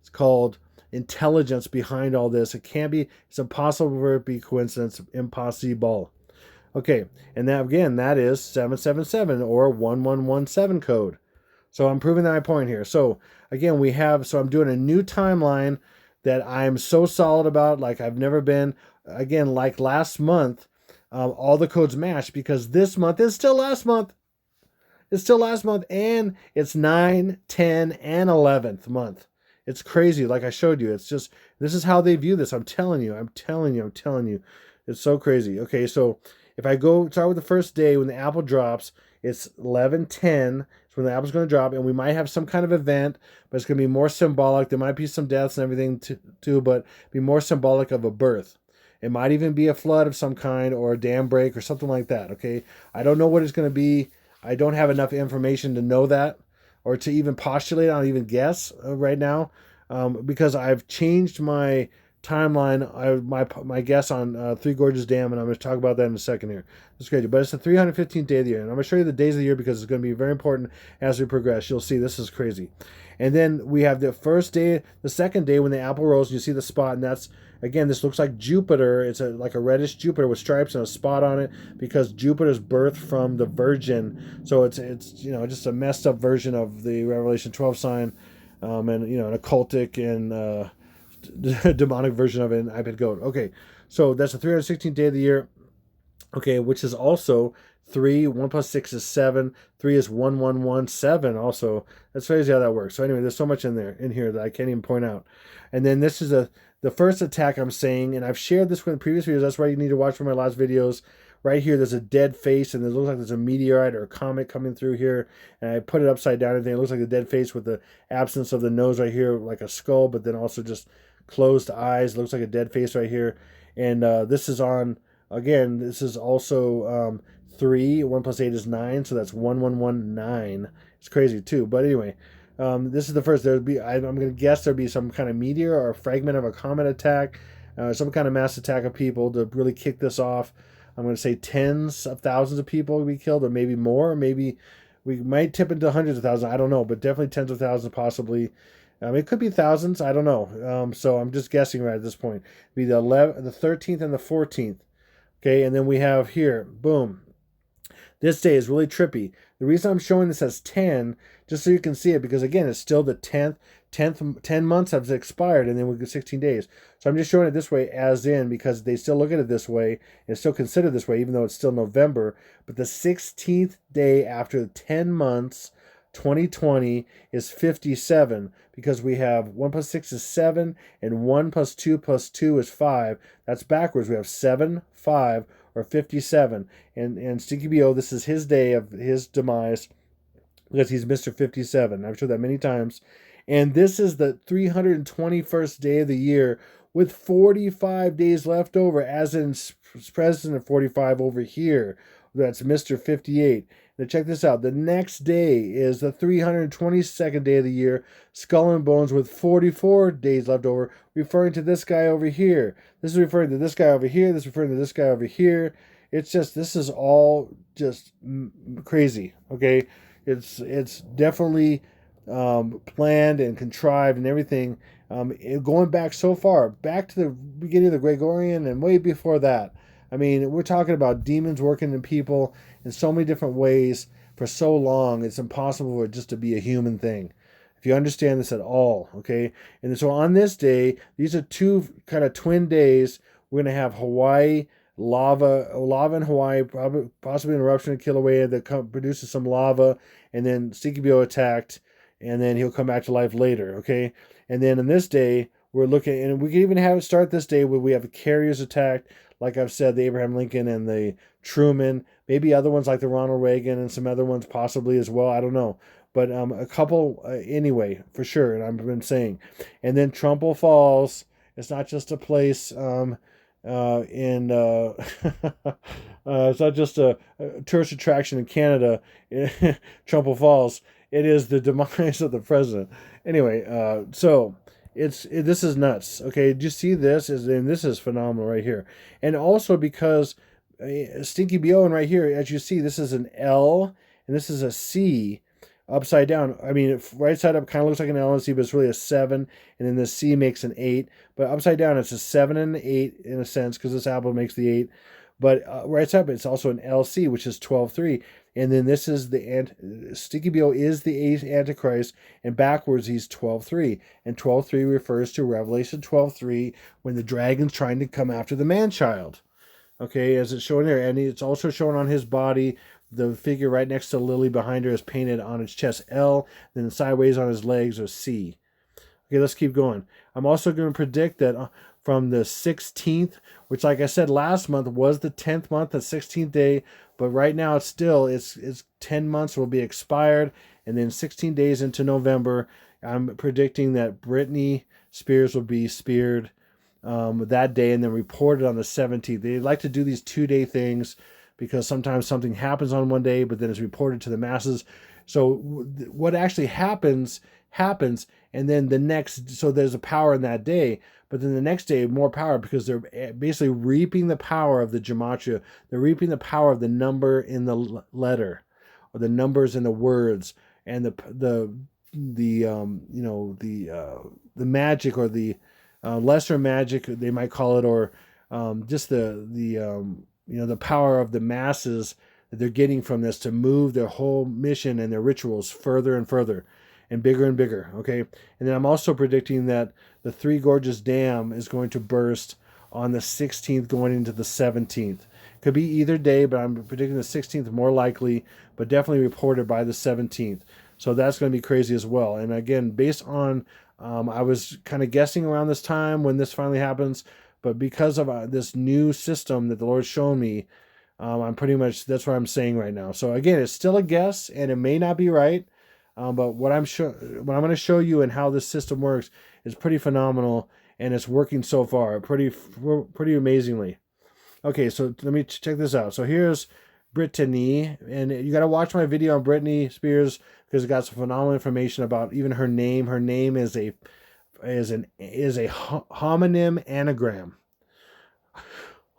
It's called intelligence behind all this. It can't be, it's impossible for it to be coincidence. Impossible. Okay, and that again, that is 777 or 1117 code. So I'm proving that my point here. So again, so I'm doing a new timeline that I'm so solid about, like I've never been. Again, like last month, all the codes match, because this month is still last month. It's still last month, and it's 9, 10, and 11th month. It's crazy, like I showed you. It's just, this is how they view this. I'm telling you. It's so crazy. Okay, so if I start with the first day when the apple drops, it's 11:10. It's when the apple's going to drop, and we might have some kind of event, but it's going to be more symbolic. There might be some deaths and everything too, but be more symbolic of a birth. It might even be a flood of some kind or a dam break or something like that, okay? I don't know what it's going to be. I don't have enough information to know that, or to even postulate. I don't even guess right now, because I've changed my timeline, my guess on Three Gorges Dam, and I'm going to talk about that in a second here. That's great. But it's the 315th day of the year, and I'm going to show you the days of the year because it's going to be very important as we progress. You'll see this is crazy. And then we have the first day, the second day when the apple rolls, and you see the spot, and that's, again, this looks like Jupiter. It's like a reddish Jupiter with stripes and a spot on it, because Jupiter's birthed from the Virgin. So it's just a messed up version of the Revelation 12 sign, and an occultic and demonic version of an iPad goat. Okay, so that's the 316th day of the year. Okay, which is also 3. 1 plus 6 is 7. 3 is 1117 also. That's crazy how that works. So anyway, there's so much in here that I can't even point out. And then this is the first attack I'm saying, and I've shared this with previous videos. That's why you need to watch for my last videos, right here, there's a dead face, and it looks like there's a meteorite or a comet coming through here. And I put it upside down, and it looks like a dead face with the absence of the nose right here, like a skull, but then also just closed eyes. It looks like a dead face right here. And this is on, again, this is also 3. 1 plus 8 is 9, so that's 1119. It's crazy too. But anyway, this is the first. There'd be, I'm going to guess there'd be some kind of meteor or a fragment of a comet attack, some kind of mass attack of people to really kick this off. I'm going to say tens of thousands of people will be killed, or maybe more. Maybe we might tip into hundreds of thousands. I don't know, but definitely tens of thousands, possibly. It could be thousands. I don't know. So I'm just guessing right at this point. It'd be the 13th, and the 14th. Okay, and then we have here, boom. This day is really trippy. The reason I'm showing this as 10, just so you can see it, because again, it's still the 10th. 10 months have expired, and then we get 16 days. So I'm just showing it this way as in, because they still look at it this way, and it's still considered this way, even though it's still November. But the 16th day after 10 months, 2020, is 57, because we have 1 plus 6 is 7, and 1 plus 2 plus 2 is 5. That's backwards. We have 7, 5, or 57. And Stinky B.O., this is his day of his demise, because he's Mr. 57. I've showed that many times. And this is the 321st day of the year with 45 days left over, as in President 45 over here. That's Mr. 58. Now check this out. The next day is the 322nd day of the year, Skull and Bones, with 44 days left over, referring to this guy over here. This is referring to this guy over here. This is referring to this guy over here. It's just, this is all just crazy, okay? It's definitely planned and contrived and everything, going back so far, back to the beginning of the Gregorian and way before that. I mean, we're talking about demons working in people in so many different ways for so long, it's impossible for it just to be a human thing, if you understand this at all, okay? And so on this day, these are two kind of twin days. We're going to have Hawaii, lava in Hawaii, probably possibly an eruption in Kilauea that produces some lava, and then Stinky B.O. attacked, and then he'll come back to life later, okay? And then on this day, we're looking, and we can even have it start this day where we have the carriers attacked, like I've said, the Abraham Lincoln and the Truman, maybe other ones like the Ronald Reagan and some other ones possibly as well, I don't know. But a couple, anyway, for sure, and I've been saying. And then Trumbull Falls, it's not just a place it's not just a tourist attraction in Canada, Trumbull Falls. It is the demise of the president. Anyway, so this is nuts. Okay, do you see this? And this is phenomenal right here. And also because Stinky B.O. and right here, as you see, this is an L and this is a C upside down. I mean, right side up kind of looks like an L and C, but it's really a 7, and then the C makes an 8. But upside down, it's a 7 and an 8 in a sense, because this apple makes the 8. But right side up, it's also an LC, which is 12.3. And then this is Stinky B.O. is the 8th Antichrist, and backwards he's 12.3. And 12.3 refers to Revelation 12.3, when the dragon's trying to come after the man-child. Okay, as it's shown there. And it's also shown on his body. The figure right next to Lily behind her is painted on its chest L, then sideways on his legs are C. Okay, let's keep going. I'm also going to predict that from the 16th, which like I said last month was the 10th month, the 16th day, but right now it's 10 months will be expired, and then 16 days into November, I'm predicting that Britney Spears will be speared that day and then reported on the 17th. They like to do these 2-day things, because sometimes something happens on one day, but then it's reported to the masses. So what actually happens, and then the next, so there's a power in that day, but then the next day, more power, because they're basically reaping the power of the gematria. They're reaping the power of the number in the letter, or the numbers in the words, and the magic, or the lesser magic, they might call it, or just the power of the masses that they're getting from this to move their whole mission and their rituals further and further and bigger, okay? And then I'm also predicting that the Three Gorges Dam is going to burst on the 16th going into the 17th. Could be either day, but I'm predicting the 16th more likely, but definitely reported by the 17th. So that's going to be crazy as well. And again, based on, I was kind of guessing around this time when this finally happens, but because of this new system that the Lord's shown me, I'm pretty much, that's what I'm saying right now. So again, it's still a guess, and it may not be right. But what I'm going to show you and how this system works is pretty phenomenal, and it's working so far, pretty amazingly. Okay, so let me check this out. So here's Britney, and you got to watch my video on Britney Spears because it got some phenomenal information about even her name. Her name is a homonym anagram.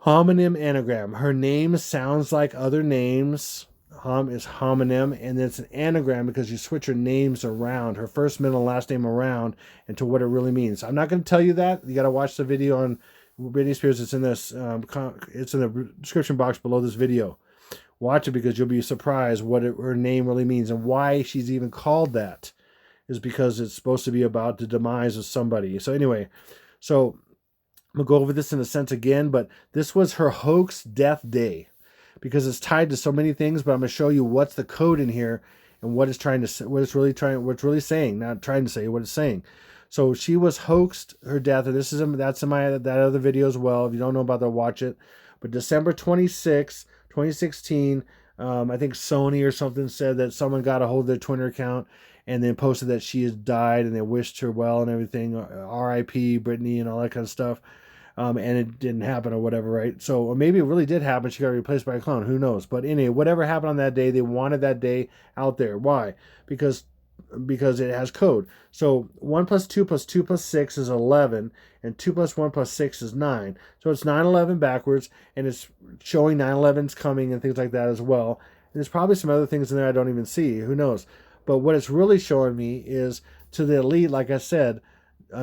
Homonym anagram. Her name sounds like other names. Is homonym, and it's an anagram because you switch her names around, her first, middle, and last name around, into what it really means. I'm not going to tell you that. You got to watch the video on Britney Spears. It's in this. It's in the description box below this video. Watch it because you'll be surprised what her name really means and why she's even called that. Is because it's supposed to be about the demise of somebody. So anyway, so I'm gonna go over this in a sense again, but this was her hoax death day because it's tied to so many things. But I'm gonna show you what's the code in here and what it's trying to say, what it's really saying, not trying to say what it's saying. So she was hoaxed her death, and that's in my that other video as well. If you don't know about that, watch it. But December 26, 2016, I think Sony or something said that someone got a hold of their Twitter account and then posted that she has died and they wished her well and everything, R.I.P. Britney and all that kind of stuff. And it didn't happen or whatever, right? So or maybe it really did happen. She got replaced by a clone. Who knows? But anyway, whatever happened on that day, they wanted that day out there. Why? Because it has code. So 1 plus 2 plus 2 plus 6 is 11, and 2 plus 1 plus 6 is 9. So it's 911 backwards, and it's showing 911's coming and things like that as well. And there's probably some other things in there I don't even see. Who knows? But what it's really showing me is to the elite, like I said,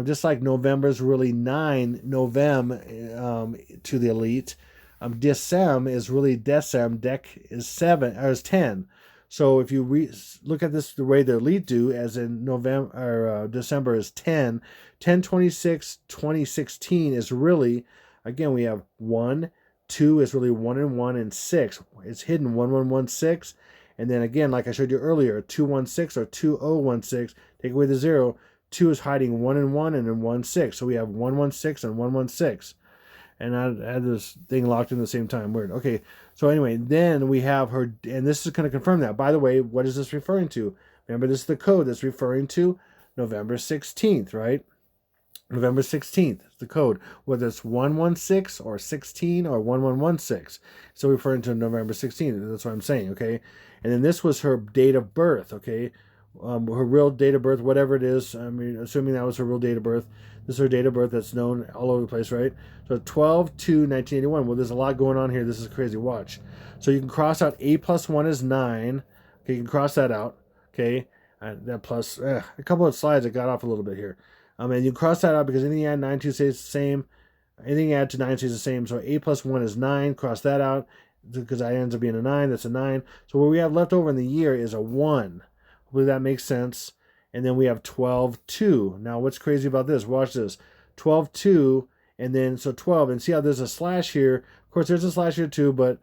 just like November's really 9, November to the elite. Decem is really Decem, Dec is 7, or is 10. So if you look at this the way the elite do, as in November or December is 10, 10/26, 2016 is really, again, we have 1, 2 is really 1 and 1, and 6. It's hidden 1116. And then again, like I showed you earlier, 216 or 2016, take away the 0. 2 is hiding 1 and 1 and then 1, 6. So we have 116 and 116. And I had this thing locked in the same time. Weird. Okay. So anyway, then we have her, and this is going to confirm that. By the way, what is this referring to? Remember, this is the code that's referring to November 16th, right? November 16th is the code, whether it's 116 or 16 or 1116. So referring to November 16th. That's what I'm saying, okay? And then this was her date of birth, okay? Her real date of birth, whatever it is. I mean, assuming that was her real date of birth. This is her date of birth that's known all over the place, right? So 12/2/1981. Well, there's a lot going on here. This is crazy. Watch. So you can cross out 8 plus 1 is 9. Okay, you can cross that out. Okay, that plus a couple of slides. I got off a little bit here. And you cross that out because anything you add 9 to stays the same. Anything you add to 9 stays the same. So 8 plus 1 is 9. Cross that out because that ends up being a 9. That's a 9. So what we have left over in the year is a 1. Hopefully that makes sense. And then we have 12/2. Now, what's crazy about this? Watch this. 12/2, and then, so 12. And see how there's a slash here. Of course, there's a slash here too, but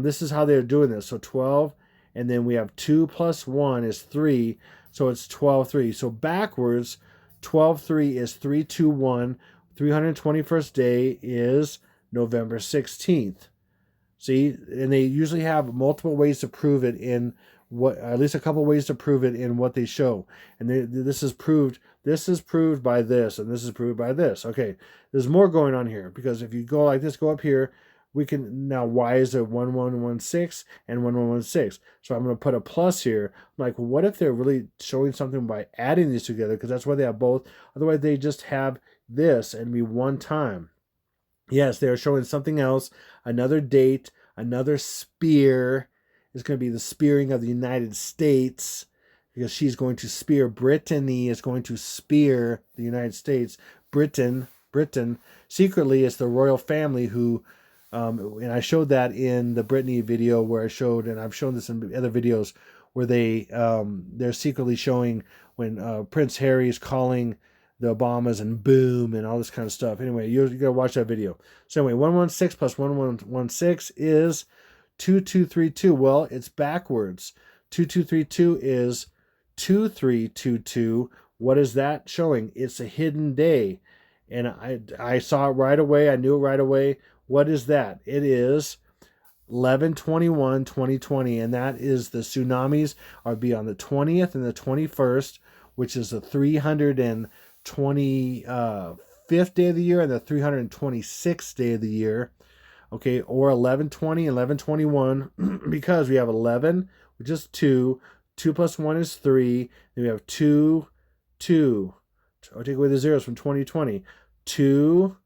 this is how they're doing this. So 12, and then we have 2 plus 1 is 3. So it's 12/3. So backwards, 12/3 is 3/2/1. 321st day is November 16th. See? And they usually have multiple ways to prove it in at least a couple ways to prove it in what they show. And this is proved by this, and this is proved by this. Okay, there's more going on here, because if you go like this, go up here, we can, now why is it 1116 and 1116? So I'm going to put a plus here. I'm like, well, what if they're really showing something by adding these together? Because that's why they have both. Otherwise, they just have this and be one time. Yes, they're showing something else, another date, another spear. It's going to be the spearing of the United States, because she's going to spear. Britney is going to spear the United States. Britain. Secretly, it's the royal family who, and I showed that in the Britney video where I showed, and I've shown this in other videos, where they're secretly showing when Prince Harry is calling the Obamas and boom and all this kind of stuff. Anyway, you got to watch that video. So anyway, 116 plus 1116 is 2232. Well, it's backwards. 2232 is 2322. What is that showing? It's a hidden day. And I saw it right away. I knew it right away. What is that? It is 11/21/2020, and that is the tsunamis are be on the 20th and the 21st, which is the 325th day of the year and the 326th day of the year. Okay, or 11/20, 11/21, because we have 11, which is 2. 2 plus 1 is 3. Then we have 2, 2. I'll take away the zeros from 2020. 2,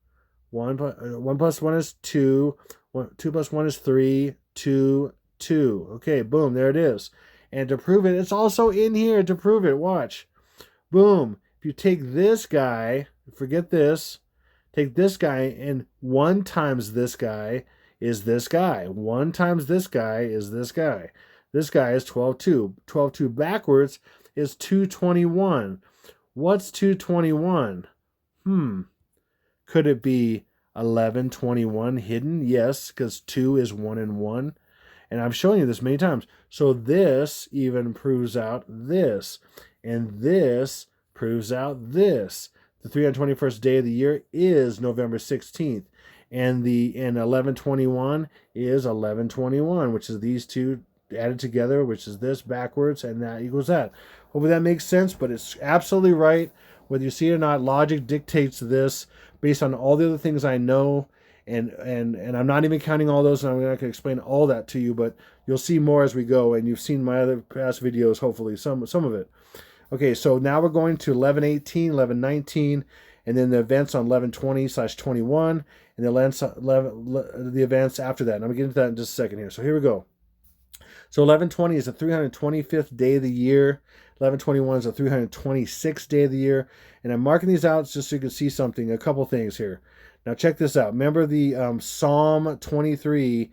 1 plus 1 is 2. 2 plus 1 is 3. 2, 2. Okay, boom, there it is. And to prove it, it's also in here to prove it. Watch. Boom. If you take this guy, forget this, take this guy, and 1 times this guy is this guy. 1 times this guy is this guy. This guy is 12/2. 12/2 backwards is 221. What's 221? Could it be 11/21 hidden? Yes, because 2 is 1 and 1. And I've shown you this many times. So this even proves out this. And this proves out this. The 321st day of the year is November 16th. And 11/21 is 11/21, which is these two added together, which is this backwards, and that equals that. Hopefully that makes sense, but it's absolutely right. Whether you see it or not, logic dictates this based on all the other things I know. And I'm not even counting all those, and I'm not going to explain all that to you, but you'll see more as we go, and you've seen my other past videos, hopefully, some of it. Okay, so now we're going to 11/18, 11/19, and then the events on 11/20/21, and the events after that. And I'm going to get into that in just a second here. So here we go. So 11/20 is the 325th day of the year. 11/21 is the 326th day of the year. And I'm marking these out just so you can see something, a couple things here. Now check this out. Remember the Psalm 23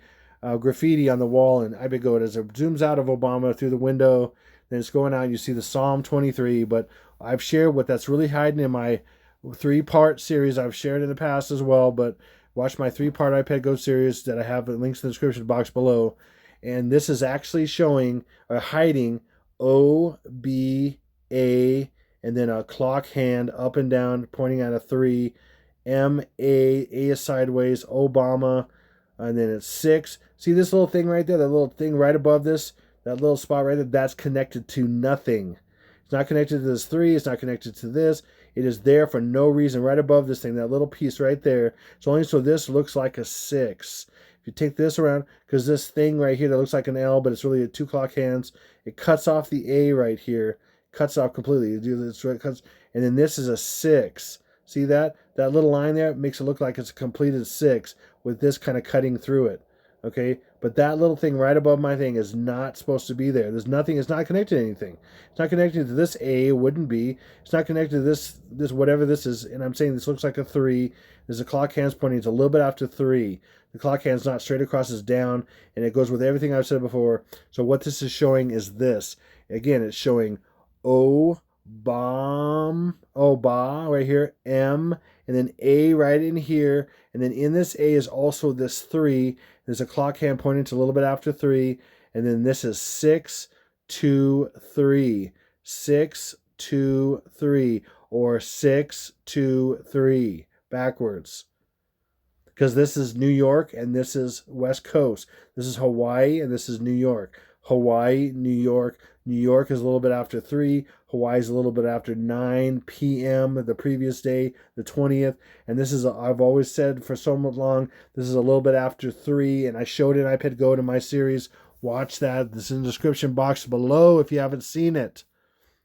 graffiti on the wall in ObamaCODE as it zooms out of Obama through the window. Then it's going out and you see the Psalm 23. But I've shared what that's really hiding in my 3-part series. I've shared in the past as well. But watch my 3-part ObamaCODE series that I have links in the description box below. And this is actually showing or hiding O, B, A, and then a clock hand up and down pointing at a 3. M, A is sideways, Obama, and then it's 6. See this little thing right there, that little thing right above this, that little spot right there, that's connected to nothing. It's not connected to this 3, it's not connected to this. It is there for no reason right above this thing, that little piece right there. It's only so this looks like a 6. If you take this around, because this thing right here that looks like an L, but it's really a 2 clock hands, it cuts off the A right here, cuts off completely. You do this, right, cuts, and then this is a 6. See that? That little line there makes it look like it's a completed 6 with this kind of cutting through it. Okay? But that little thing right above my thing is not supposed to be there. There's nothing, it's not connected to anything. It's not connected to this A, it wouldn't be. It's not connected to this whatever this is, and I'm saying this looks like a 3. There's a clock hands pointing, it's a little bit after 3. The clock hand's not straight across, it's down, and it goes with everything I've said before. So what this is showing is this. Again, it's showing O, ba right here, M, and then A right in here, and then in this A is also this 3. There's a clock hand pointing to a little bit after 3, and then this is 6, 2, 3, 6, 2, 3, or 6, 2, 3, backwards. Because this is New York and this is West Coast. This is Hawaii and this is New York. Hawaii, New York. New York is a little bit after 3. Hawaii is a little bit after 9 p.m. the previous day, the 20th. And this is, I've always said for so long, this is a little bit after 3. And I showed it in ObamaCODE in my series. Watch that. This is in the description box below if you haven't seen it.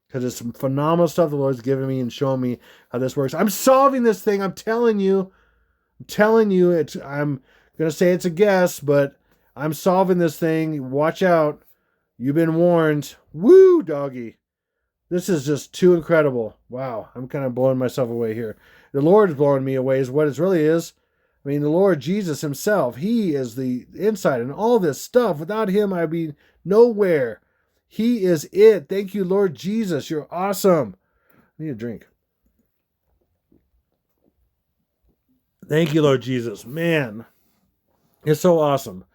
Because it's some phenomenal stuff the Lord's given me and showing me how this works. I'm solving this thing. I'm telling you. I'm going to say it's a guess, but I'm solving this thing. Watch out. You've been warned. Woo, doggy. This is just too incredible. Wow, I'm kind of blowing myself away here. The Lord is blowing me away is what it really is. I mean, the Lord Jesus himself, he is the insight and all this stuff. Without him, I'd be nowhere. He is it. Thank you, Lord Jesus. You're awesome. I need a drink. Thank you, Lord Jesus. Man, it's so awesome.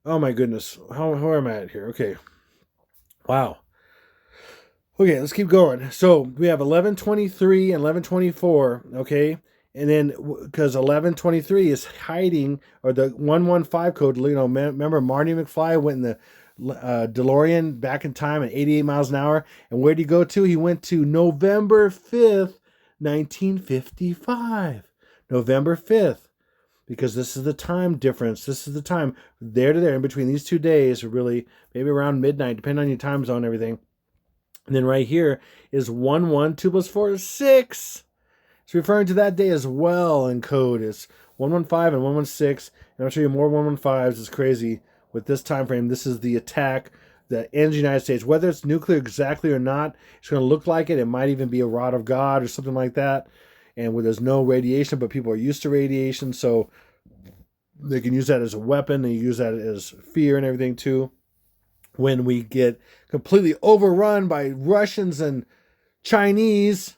Oh, my goodness. How am I at here? Okay. Wow. Okay, let's keep going. So we have 11:23 and 11:24, okay? And then because 1123 is hiding, or the 115 code, remember Marty McFly went in the DeLorean back in time at 88 miles an hour. And where did he go to? He went to November 5th, 1955. November 5th. Because this is the time difference. This is the time there to there in between these 2 days, really, maybe around midnight, depending on your time zone and everything. And then right here is 1, 1, 2 plus 4 is 6. It's referring to that day as well in code. It's 115 and 116. And I'll show you more 115s. It's crazy. With this time frame, this is the attack that ends the United States. Whether it's nuclear exactly or not, it's going to look like it. It might even be a rod of God or something like that. And where there's no radiation, but people are used to radiation, so they can use that as a weapon. They use that as fear and everything too. When we get completely overrun by Russians and Chinese,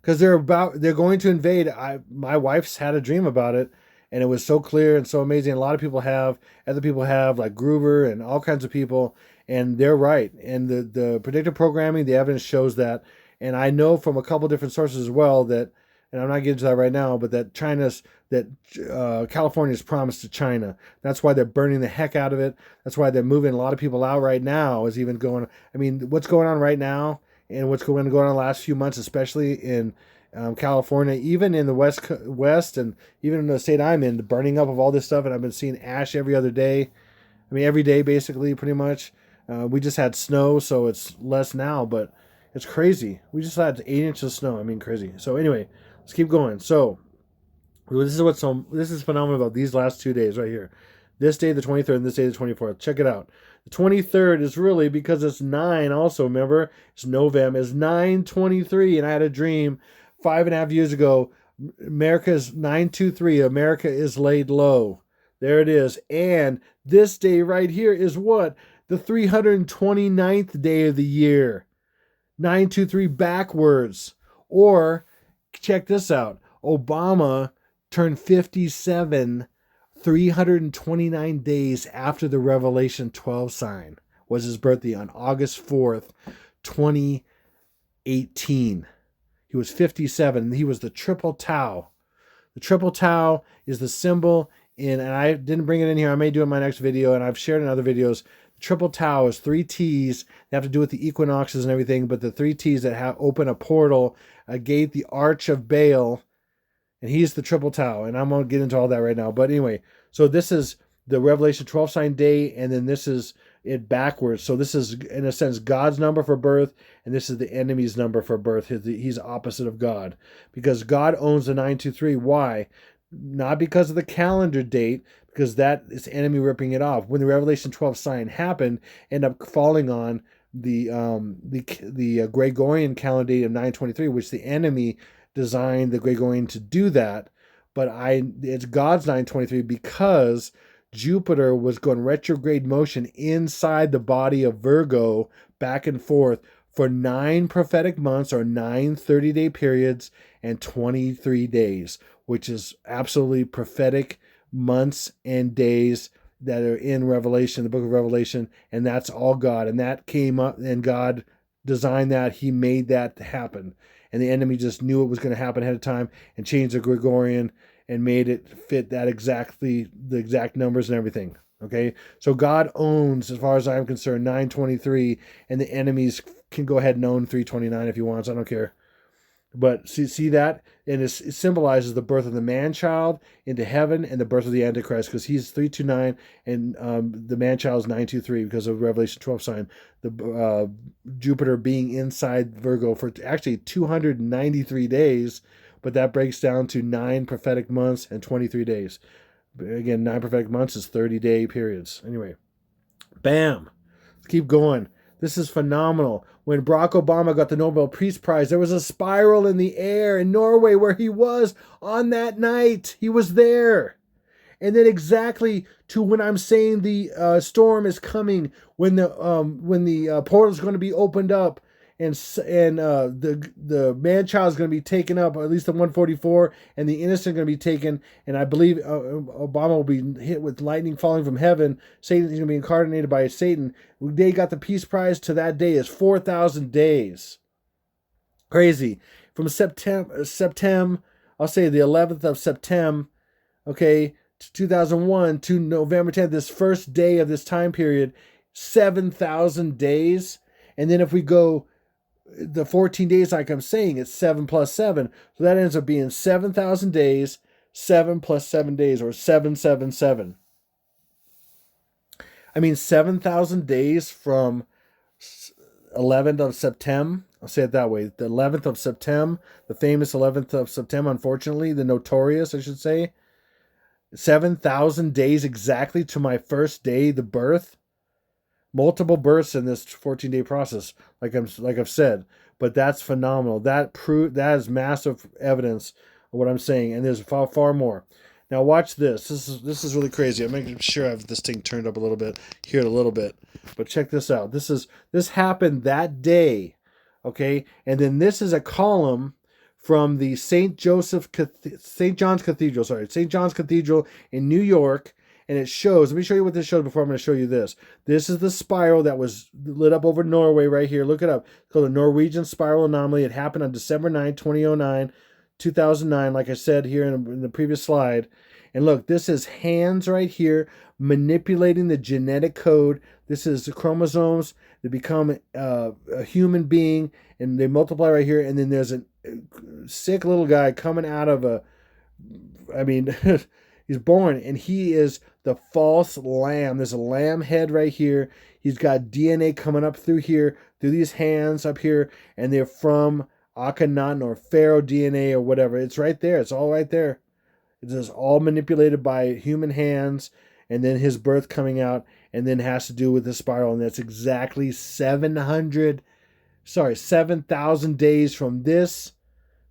because they're going to invade. My wife's had a dream about it, and it was so clear and so amazing. A lot of people have, other people have, like Gruber and all kinds of people, and they're right. And the predictive programming, the evidence shows that. And I know from a couple different sources as well that, and I'm not getting to that right now, but that California's promised to China. That's why they're burning the heck out of it. That's why they're moving a lot of people out right now. Is even going. I mean, what's going on right now, and what's going on the last few months, especially in California, even in the West, and even in the state I'm in, the burning up of all this stuff. And I've been seeing ash every other day. I mean, every day basically, pretty much. We just had snow, so it's less now, but it's crazy. We just had 8 inches of snow. I mean, crazy. So anyway. Let's keep going. So, this is phenomenal about these last 2 days right here. This day, the 23rd, and this day, the 24th. Check it out. The 23rd is really because it's 9 also, remember? It's November. It's 9/23, and I had a dream 5.5 years ago. America's 9/23. America is laid low. There it is. And this day right here is what? The 329th day of the year. 9/23 backwards. Or... check this out. Obama turned 57 329 days after the Revelation 12 sign. Was his birthday on August 4th, 2018. He was 57. He was the triple tau. The triple tau is the symbol and I didn't bring it in here. I may do it in my next video, and I've shared in other videos. Triple tau is 3 T's. They have to do with the equinoxes and everything, but the 3 T's that open a portal, a gate, the Arch of Baal, and he's the triple tau. And I'm going to get into all that right now. But anyway, so this is the Revelation 12 sign day, and then this is it backwards. So this is, in a sense, God's number for birth, and this is the enemy's number for birth. He's opposite of God, because God owns the 923. Why? Not because of the calendar date, because that is enemy ripping it off. When the Revelation 12 sign happened, ended up falling on the Gregorian calendar date of 923, which the enemy designed the Gregorian to do that. But it's God's 923 because Jupiter was going retrograde motion inside the body of Virgo back and forth for 9 prophetic months, or 9 30-day periods, and 23 days, which is absolutely prophetic months and days that are in Revelation, the book of Revelation, and that's all God. And that came up, and God designed that. He made that happen. And the enemy just knew it was going to happen ahead of time and changed the Gregorian and made it fit that exactly, the exact numbers and everything. Okay, so God owns, as far as I'm concerned, 923, and the enemies can go ahead and own 329 if he wants. I don't care. But see that? And it symbolizes the birth of the man-child into heaven and the birth of the Antichrist, because he's 329 and the man-child is 923 because of Revelation 12 sign. The Jupiter being inside Virgo for actually 293 days, but that breaks down to 9 prophetic months and 23 days. Again, 9 prophetic months is 30-day periods. Anyway, bam. Let's keep going. This is phenomenal. When Barack Obama got the Nobel Peace Prize, there was a spiral in the air in Norway where he was on that night. He was there. And then exactly to when I'm saying the storm is coming, when the portal is going to be opened up, and the man-child is going to be taken up, or at least the 144, and the innocent going to be taken. And I believe Obama will be hit with lightning falling from heaven. Satan is going to be incarnated by Satan. They got the Peace Prize to that day is 4,000 days. Crazy. From September I'll say the 11th of September, okay, 2001 to November 10th, this first day of this time period, 7,000 days. And then if we go the 14 days, like I'm saying, it's 7 plus 7. So that ends up being 7,000 days, 7 plus 7 days, or 777. I mean, 7,000 days from 11th of September. I'll say it that way. The 11th of September, the famous 11th of September, unfortunately, the notorious, I should say. 7,000 days exactly to my first day, the birth. Multiple births in this 14-day process, like I've said. But that's phenomenal. That is massive evidence of what I'm saying. And there's far, far more. Now watch this. This is really crazy. I'm making sure I have this thing turned up a little bit, hear it a little bit. But check this out. This happened that day, okay? And then this is a column from the St. John's Cathedral in New York, and it shows. Let me show you what this shows before I'm going to show you this. This is the spiral that was lit up over Norway right here. Look it up. It's called the Norwegian Spiral Anomaly. It happened on December 9, 2009, like I said here in the previous slide. And look, this is hands right here manipulating the genetic code. This is the chromosomes. They become a human being, and they multiply right here. And then there's a sick little guy coming out of he's born, and he is the false lamb. There's a lamb head right here. He's got DNA coming up through here, through these hands up here, and they're from Akhenaten or Pharaoh DNA or whatever. It's right there. It's all right there. It's just all manipulated by human hands, and then his birth coming out, and then has to do with the spiral. And that's exactly 7,000 days from this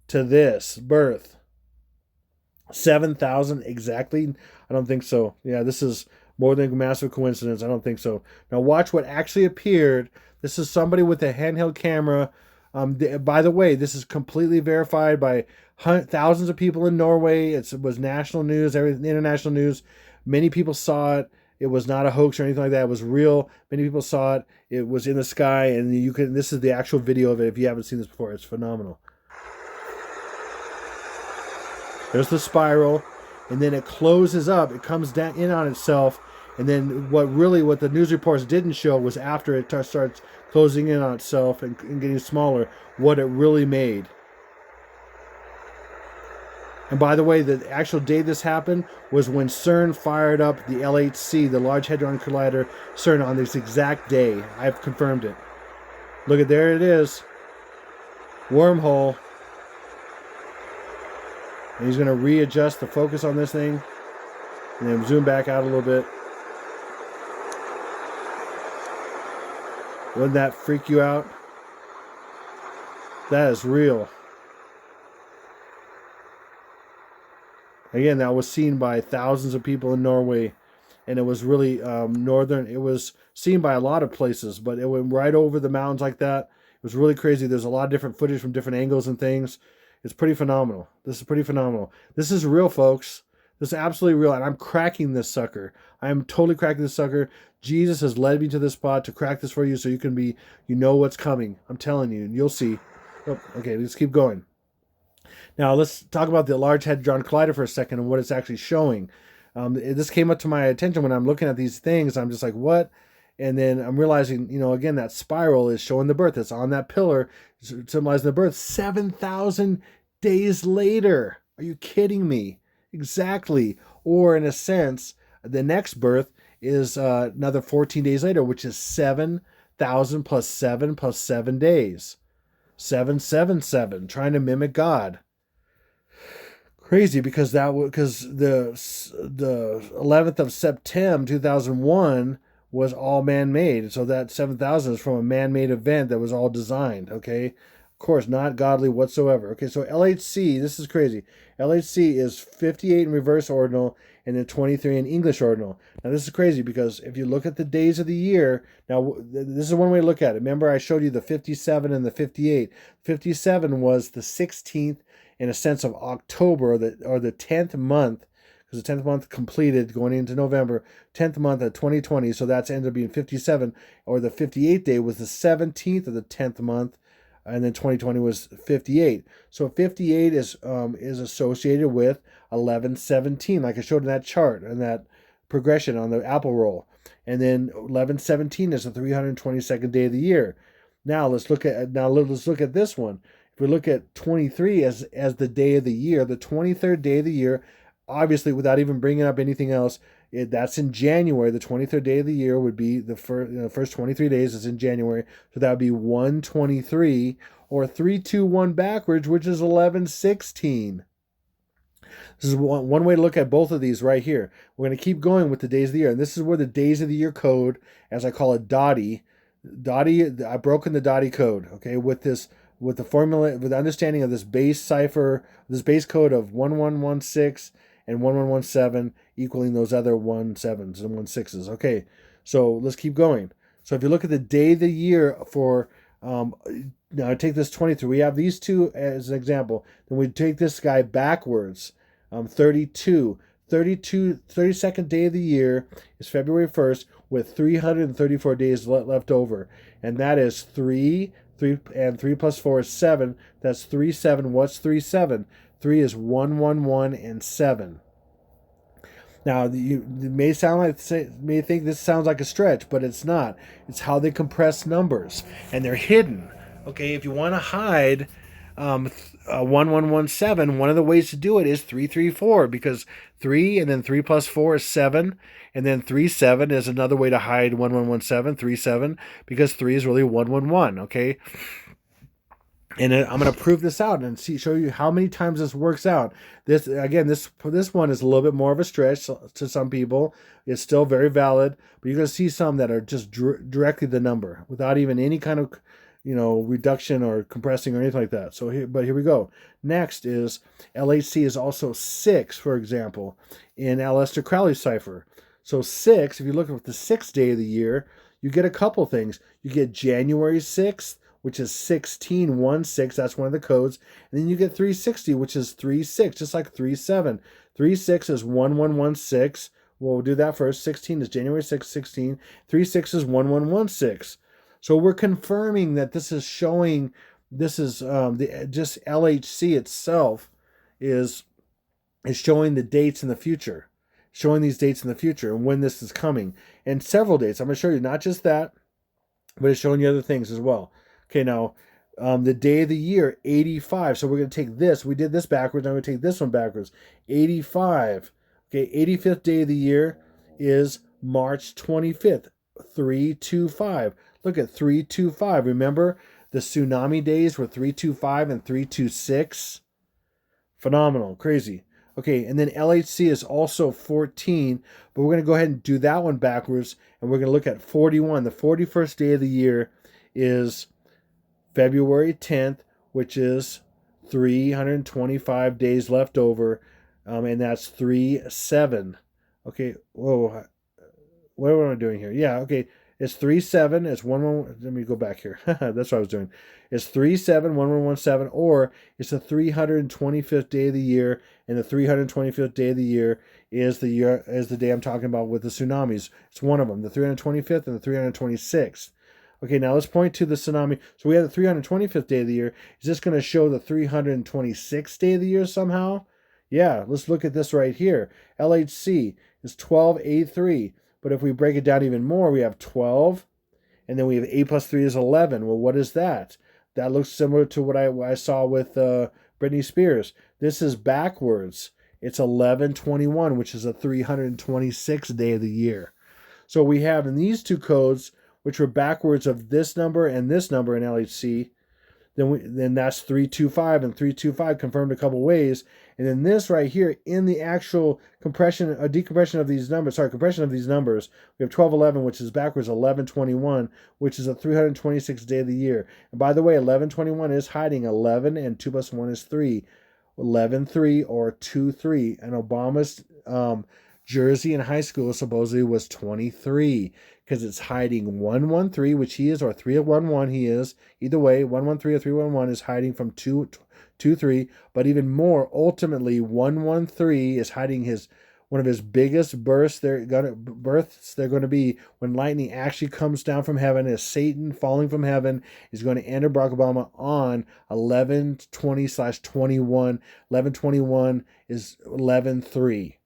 to this birth. 7,000 exactly? I don't think so. Yeah, this is more than a massive coincidence. I don't think so. Now watch what actually appeared. This is somebody with a handheld camera. By the way, this is completely verified by thousands of people in Norway. It was national news, international news. Many people saw it. It was not a hoax or anything like that. It was real. Many people saw it. It was in the sky, and this is the actual video of it. If you haven't seen this before, it's phenomenal. There's the spiral, and then it closes up. It comes down in on itself, and then what the news reports didn't show was after it starts closing in on itself and getting smaller, what it really made. And by the way, the actual day this happened was when CERN fired up the LHC, the Large Hadron Collider, CERN, on this exact day. I've confirmed it. Look at, there it is. Wormhole. And he's going to readjust the focus on this thing. And then zoom back out a little bit. Wouldn't that freak you out? That is real. Again, that was seen by thousands of people in Norway. And it was really northern. It was seen by a lot of places, but it went right over the mountains like that. It was really crazy. There's a lot of different footage from different angles and things. It's pretty phenomenal. This is pretty phenomenal. This is real, folks. This is absolutely real. And I'm cracking this sucker. I am totally cracking this sucker. Jesus has led me to this spot to crack this for you so you can you know what's coming. I'm telling you. You'll see. Oh, okay, let's keep going. Now, let's talk about the Large Hadron Collider for a second and what it's actually showing. This came up to my attention when I'm looking at these things. I'm just like, what? And then I'm realizing, again, that spiral is showing the birth. It's on that pillar, symbolizing the birth. 7,000 days later. Are you kidding me? Exactly. Or in a sense, the next birth is another 14 days later, which is 7,000 plus 7 days. 777, trying to mimic God. Crazy, because the 11th of September 2001 was all man-made. So that 7,000 is from a man-made event that was all designed, okay? Of course, not godly whatsoever. Okay, so LHC, this is crazy. LHC is 58 in reverse ordinal and then 23 in English ordinal. Now, this is crazy because if you look at the days of the year, now, this is one way to look at it. Remember, I showed you the 57 and the 58. 57 was the 16th, in a sense, of October, or the 10th month, because the 10th month completed going into November, 10th month of 2020, so that's ended up being 57, or the 58th day was the 17th of the 10th month and then 2020 was 58. So 58 is associated with 1117, like I showed in that chart and that progression on the apple roll. And then 1117 is the 322nd day of the year. Now let's look at this one. If we look at 23 as the day of the year, the 23rd day of the year, obviously without even bringing up anything else, that's in January. The 23rd day of the year would be the first 23 days is in January. So that would be 123 or 321 backwards, which is 1116. This is one way to look at both of these right here. We're going to keep going with the days of the year. And this is where the days of the year code, as I call it, I've broken the Dottie code, okay, with the formula, with the understanding of this base cipher, this base code of 1116 and 1117 equaling those other 17s and 16s. Okay, so let's keep going. So if you look at the day of the year for, now take this 23. We have these two as an example. Then we take this guy backwards. 32. 32nd day of the year is February 1st with 334 days left over. And that is 3 and 3 plus 4 is 7. That's 3, 7. What's 3, 7? 3 is 1, 1, 1, and 7. Now, you may think this sounds like a stretch, but it's not. It's how they compress numbers, and they're hidden. Okay, if you want to hide 1117, one of the ways to do it is 334, because 3 and then 3 plus 4 is 7, and then 3, 7 is another way to hide 1117, 3, 7, because 3 is really 111, okay? And I'm going to prove this out and show you how many times this works out. This one is a little bit more of a stretch to some people. It's still very valid, but you're going to see some that are just directly the number without even any kind of reduction or compressing or anything like that. So here we go. Next is LHC is also 6, for example, in Aleister Crowley's cipher. So 6, if you look at the 6th day of the year, you get a couple things. You get January 6th, which is 1616. That's one of the codes. And then you get 360, which is 36, just like 37. 36 is 1116. We'll do that first. 16 is January 6th, 16. 36 is 1116. So we're confirming that this is showing, just LHC itself is showing the dates in the future, showing these dates in the future and when this is coming. And several dates. I'm going to show you not just that, but it's showing you other things as well. Okay, now the day of the year, 85. So we're going to take this. We did this backwards. I'm going to take this one backwards. 85. Okay, 85th day of the year is March 25th, 325. Look at 325. Remember the tsunami days were 325 and 326? Phenomenal. Crazy. Okay, and then LHC is also 14, but we're going to go ahead and do that one backwards, and we're going to look at 41. The 41st day of the year is February 10th, which is 325 days left over, and that's 3-7. Okay, whoa, what am I doing here? Yeah, okay, it's 3-7, it's 1-1, let me go back here, that's what I was doing. It's 3-7, 1-1-1-7, or it's the 325th day of the year, and the 325th day of the year is the day I'm talking about with the tsunamis. It's one of them, the 325th and the 326th. Okay, now let's point to the tsunami. So we have the 325th day of the year. Is this going to show the 326th day of the year somehow? Yeah, let's look at this right here. LHC is 12A3. But if we break it down even more, we have 12, and then we have 8 plus 3 is 11. Well, what is that? That looks similar to what I saw with Britney Spears. This is backwards. It's 1121, which is a 326th day of the year. So we have in these two codes, which were backwards of this number and this number in LHC, then that's 325, and 325 confirmed a couple ways. And then this right here in the actual compression of these numbers, we have 1211, which is backwards 1121, which is a 326th day of the year. And by the way, 1121 is hiding 11, and 2 plus 1 is 3. 11-3 or 2-3. And Obama's jersey in high school supposedly was 23, because it's hiding 113, which he is, or 311 he is. Either way, 113 or 311 is hiding from 2-3. But even more, ultimately, 113 is hiding his one of his biggest births they're going to be when lightning actually comes down from heaven as Satan falling from heaven is going to enter Barack Obama on 11/20/21. 11/21 is 11/3.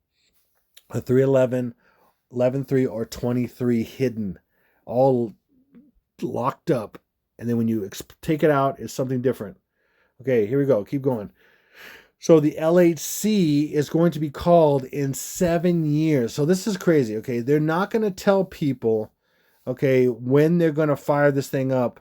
A 3/11, 11/3, or 23 hidden, all locked up. And then when you take it out, it's something different. Okay, here we go. Keep going. So the LHC is going to be called in 7 years. So this is crazy. Okay, they're not going to tell people, okay, when they're going to fire this thing up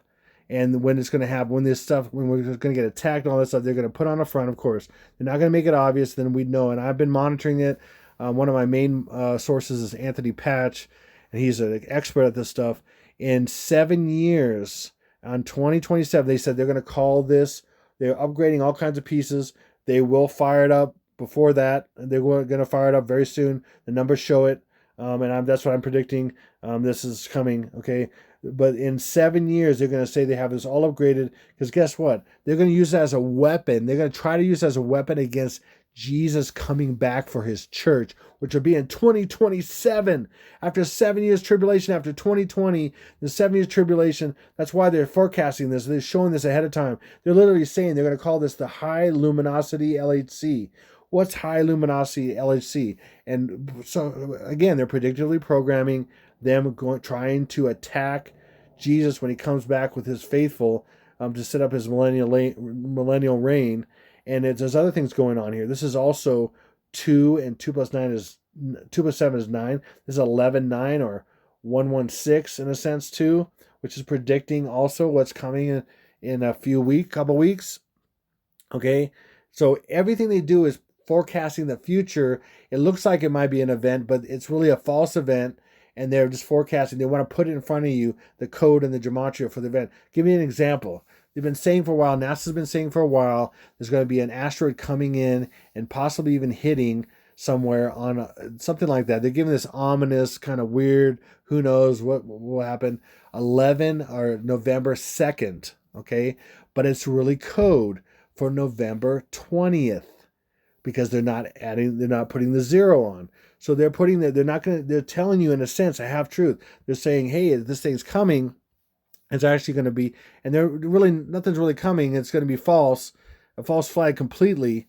and when it's going to happen, when we're going to get attacked and all this stuff. They're going to put on a front, of course. They're not going to make it obvious, then we'd know. And I've been monitoring it. One of my main sources is Anthony Patch, and he's an expert at this stuff. In 7 years, on 2027, they said they're going to call this. They're upgrading all kinds of pieces. They will fire it up before that. They're going to fire it up very soon. The numbers show it, and that's what I'm predicting. This is coming, okay? But in 7 years, they're going to say they have this all upgraded, because guess what? They're going to use it as a weapon. They're going to try to use it as a weapon against Jesus coming back for his church, which will be in 2027. After 7 years tribulation, after 2020, the 7 years tribulation, that's why they're forecasting this. They're showing this ahead of time. They're literally saying they're going to call this the High Luminosity LHC. What's High Luminosity LHC? And so, again, they're predictively programming them trying to attack Jesus when he comes back with his faithful to set up his millennial reign. And there's other things going on here. This is also 2, and 2 plus 9 is 2 plus 7 is 9. This is 11/9 or 116 in a sense too, which is predicting also what's coming in a couple weeks. Okay, so everything they do is forecasting the future. It looks like it might be an event, but it's really a false event, and they're just forecasting. They want to put it in front of you, the code and the gematria for the event. Give me an example. They've been saying for a while, NASA's been saying for a while, there's going to be an asteroid coming in and possibly even hitting somewhere on something like that. They're giving this ominous, kind of weird, who knows what will happen, 11 or November 2nd, okay? But it's really code for November 20th because they're not putting the 0 on. So they're telling you in a sense a half truth. They're saying, hey, this thing's coming. It's actually going to be, and nothing's really coming. It's going to be false, a false flag completely.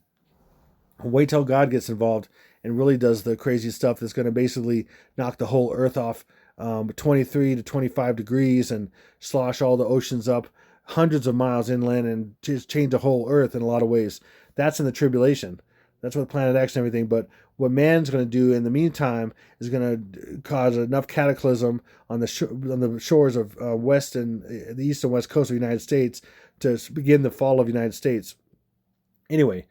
Wait till God gets involved and really does the crazy stuff that's going to basically knock the whole earth off 23 to 25 degrees and slosh all the oceans up hundreds of miles inland and just change the whole earth in a lot of ways. That's in the tribulation. That's what Planet X and everything. But what man's going to do in the meantime is going to cause enough cataclysm on the shores of the east and west coast of the United States to begin the fall of the United States. Anyway,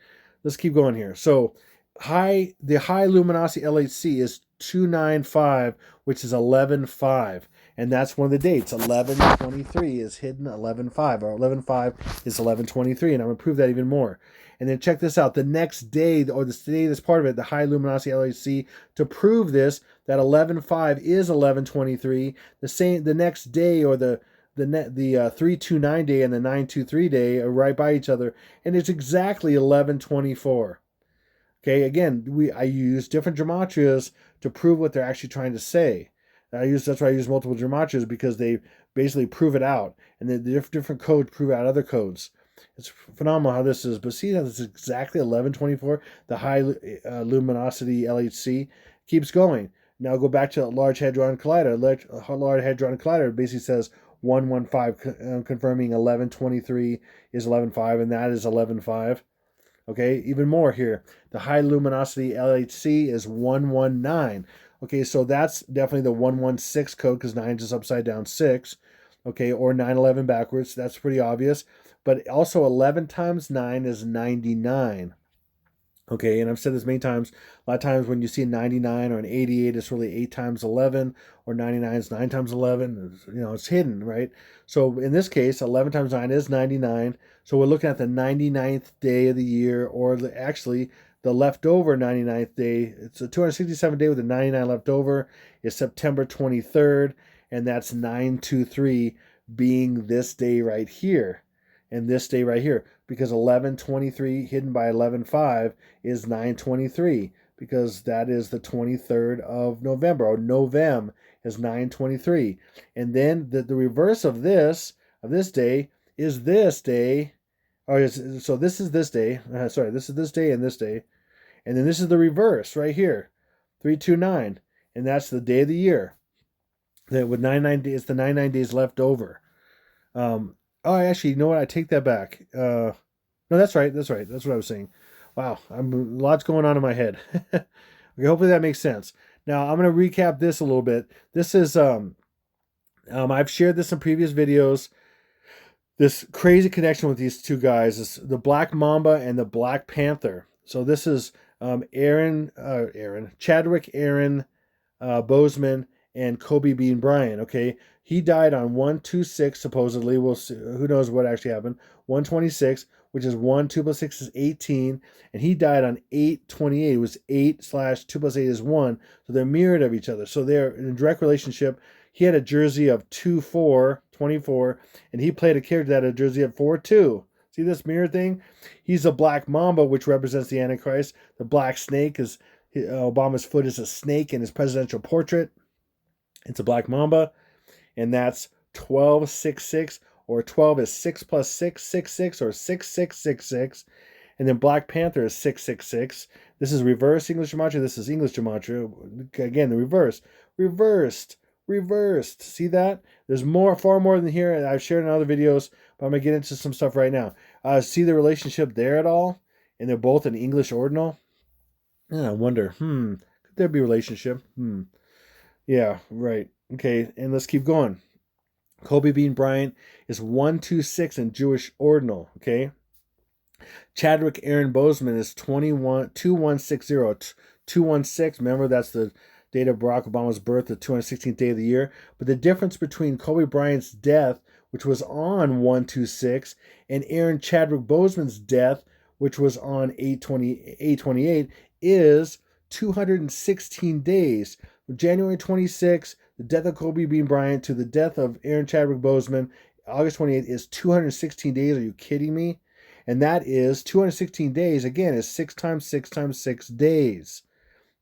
let's keep going here. So the high luminosity LHC is 295, which is 11/5. And that's one of the dates. 11/23 is hidden 11/5, or 11/5 is 11/23. And I'm going to prove that even more. And then check this out. The next day, or the day that's part of it, the high luminosity LHC, to prove this, that 11/5 is 11/23. The next day, or the 329 day and the 923 day are right by each other, and it's exactly 11/24. Okay, again, I use different gematrias to prove what they're actually trying to say. That's why I use multiple gematrias, because they basically prove it out, and the different codes prove out other codes. It's phenomenal how this is. But see that it's exactly 11/24. The high luminosity LHC keeps going. Now go back to the Large Hadron Collider. Large Hadron Collider basically says 115, confirming 11/23 is 11/5, and that is 11/5. Okay, even more here. The high luminosity LHC is 119. Okay, so that's definitely the 116 code, because 9 is just upside down 6. Okay, or 911 backwards. That's pretty obvious. But also 11 times 9 is 99. Okay, and I've said this many times. A lot of times when you see 99 or an 88, it's really 8 times 11, or 99 is 9 times 11. It's hidden, right? So in this case, 11 times 9 is 99. So we're looking at the 99th day of the year, or actually the leftover 99th day. It's a 267 day with a 99 left over. Is September 23rd, and that's 923 being this day right here. And this day right here, because 11/23 hidden by 11/5 is 9/23. because that is the 23rd of November. Or Novem is 9/23. And then the reverse of this day is this day. So this is this day. Sorry, this is this day and this day. And then this is the reverse right here, 329. And that's the day of the year. That with 99 days, the 99 days left over. Actually, you know what? I take that back. No, that's right. That's right. That's what I was saying. Wow, lots going on in my head. Okay, hopefully that makes sense. Now I'm going to recap this a little bit. This is I've shared this in previous videos. This crazy connection with these two guys is the Black Mamba and the Black Panther. So this is Chadwick Aaron Boseman and Kobe Bean Bryant. Okay, he died on 1/26 supposedly. We'll see. Who knows what actually happened? 1/26, which is 1, 2 plus 6 is 18, and he died on 8/28. It was 8/2 plus 8 is 1, so they're mirrored of each other. So they're in a direct relationship. He had a jersey of 2/4/24, and he played a character that had a jersey of 4/2. See this mirror thing? He's a Black Mamba, which represents the Antichrist. The Black Snake is Obama's foot is a snake in his presidential portrait. It's a Black Mamba, and that's 12/6/6, or 12 is 6 plus 6, 6/6, or 6/6/6/6. And then Black Panther is 6/6/6. This is reverse English gematria. This is English gematria. Again, the reverse. Reversed. See that? There's far more than here. I've shared in other videos, but I'm going to get into some stuff right now. See the relationship there at all? And they're both an English ordinal? I wonder, could there be a relationship? Yeah, right. Okay, and let's keep going. Kobe Bean Bryant is 1/26 in Jewish ordinal, okay? Chadwick Aaron Boseman is 21/2160. 216, remember that's the date of Barack Obama's birth, the 216th day of the year. But the difference between Kobe Bryant's death, which was on 1/26, and Aaron Chadwick Boseman's death, which was on 8/28, is 216 days. From January 26, the death of Kobe Bean Bryant, to the death of Aaron Chadwick Boseman, August 28th, is 216 days. Are you kidding me? And that is 216 days, again, is 6 times 6 times 6 days.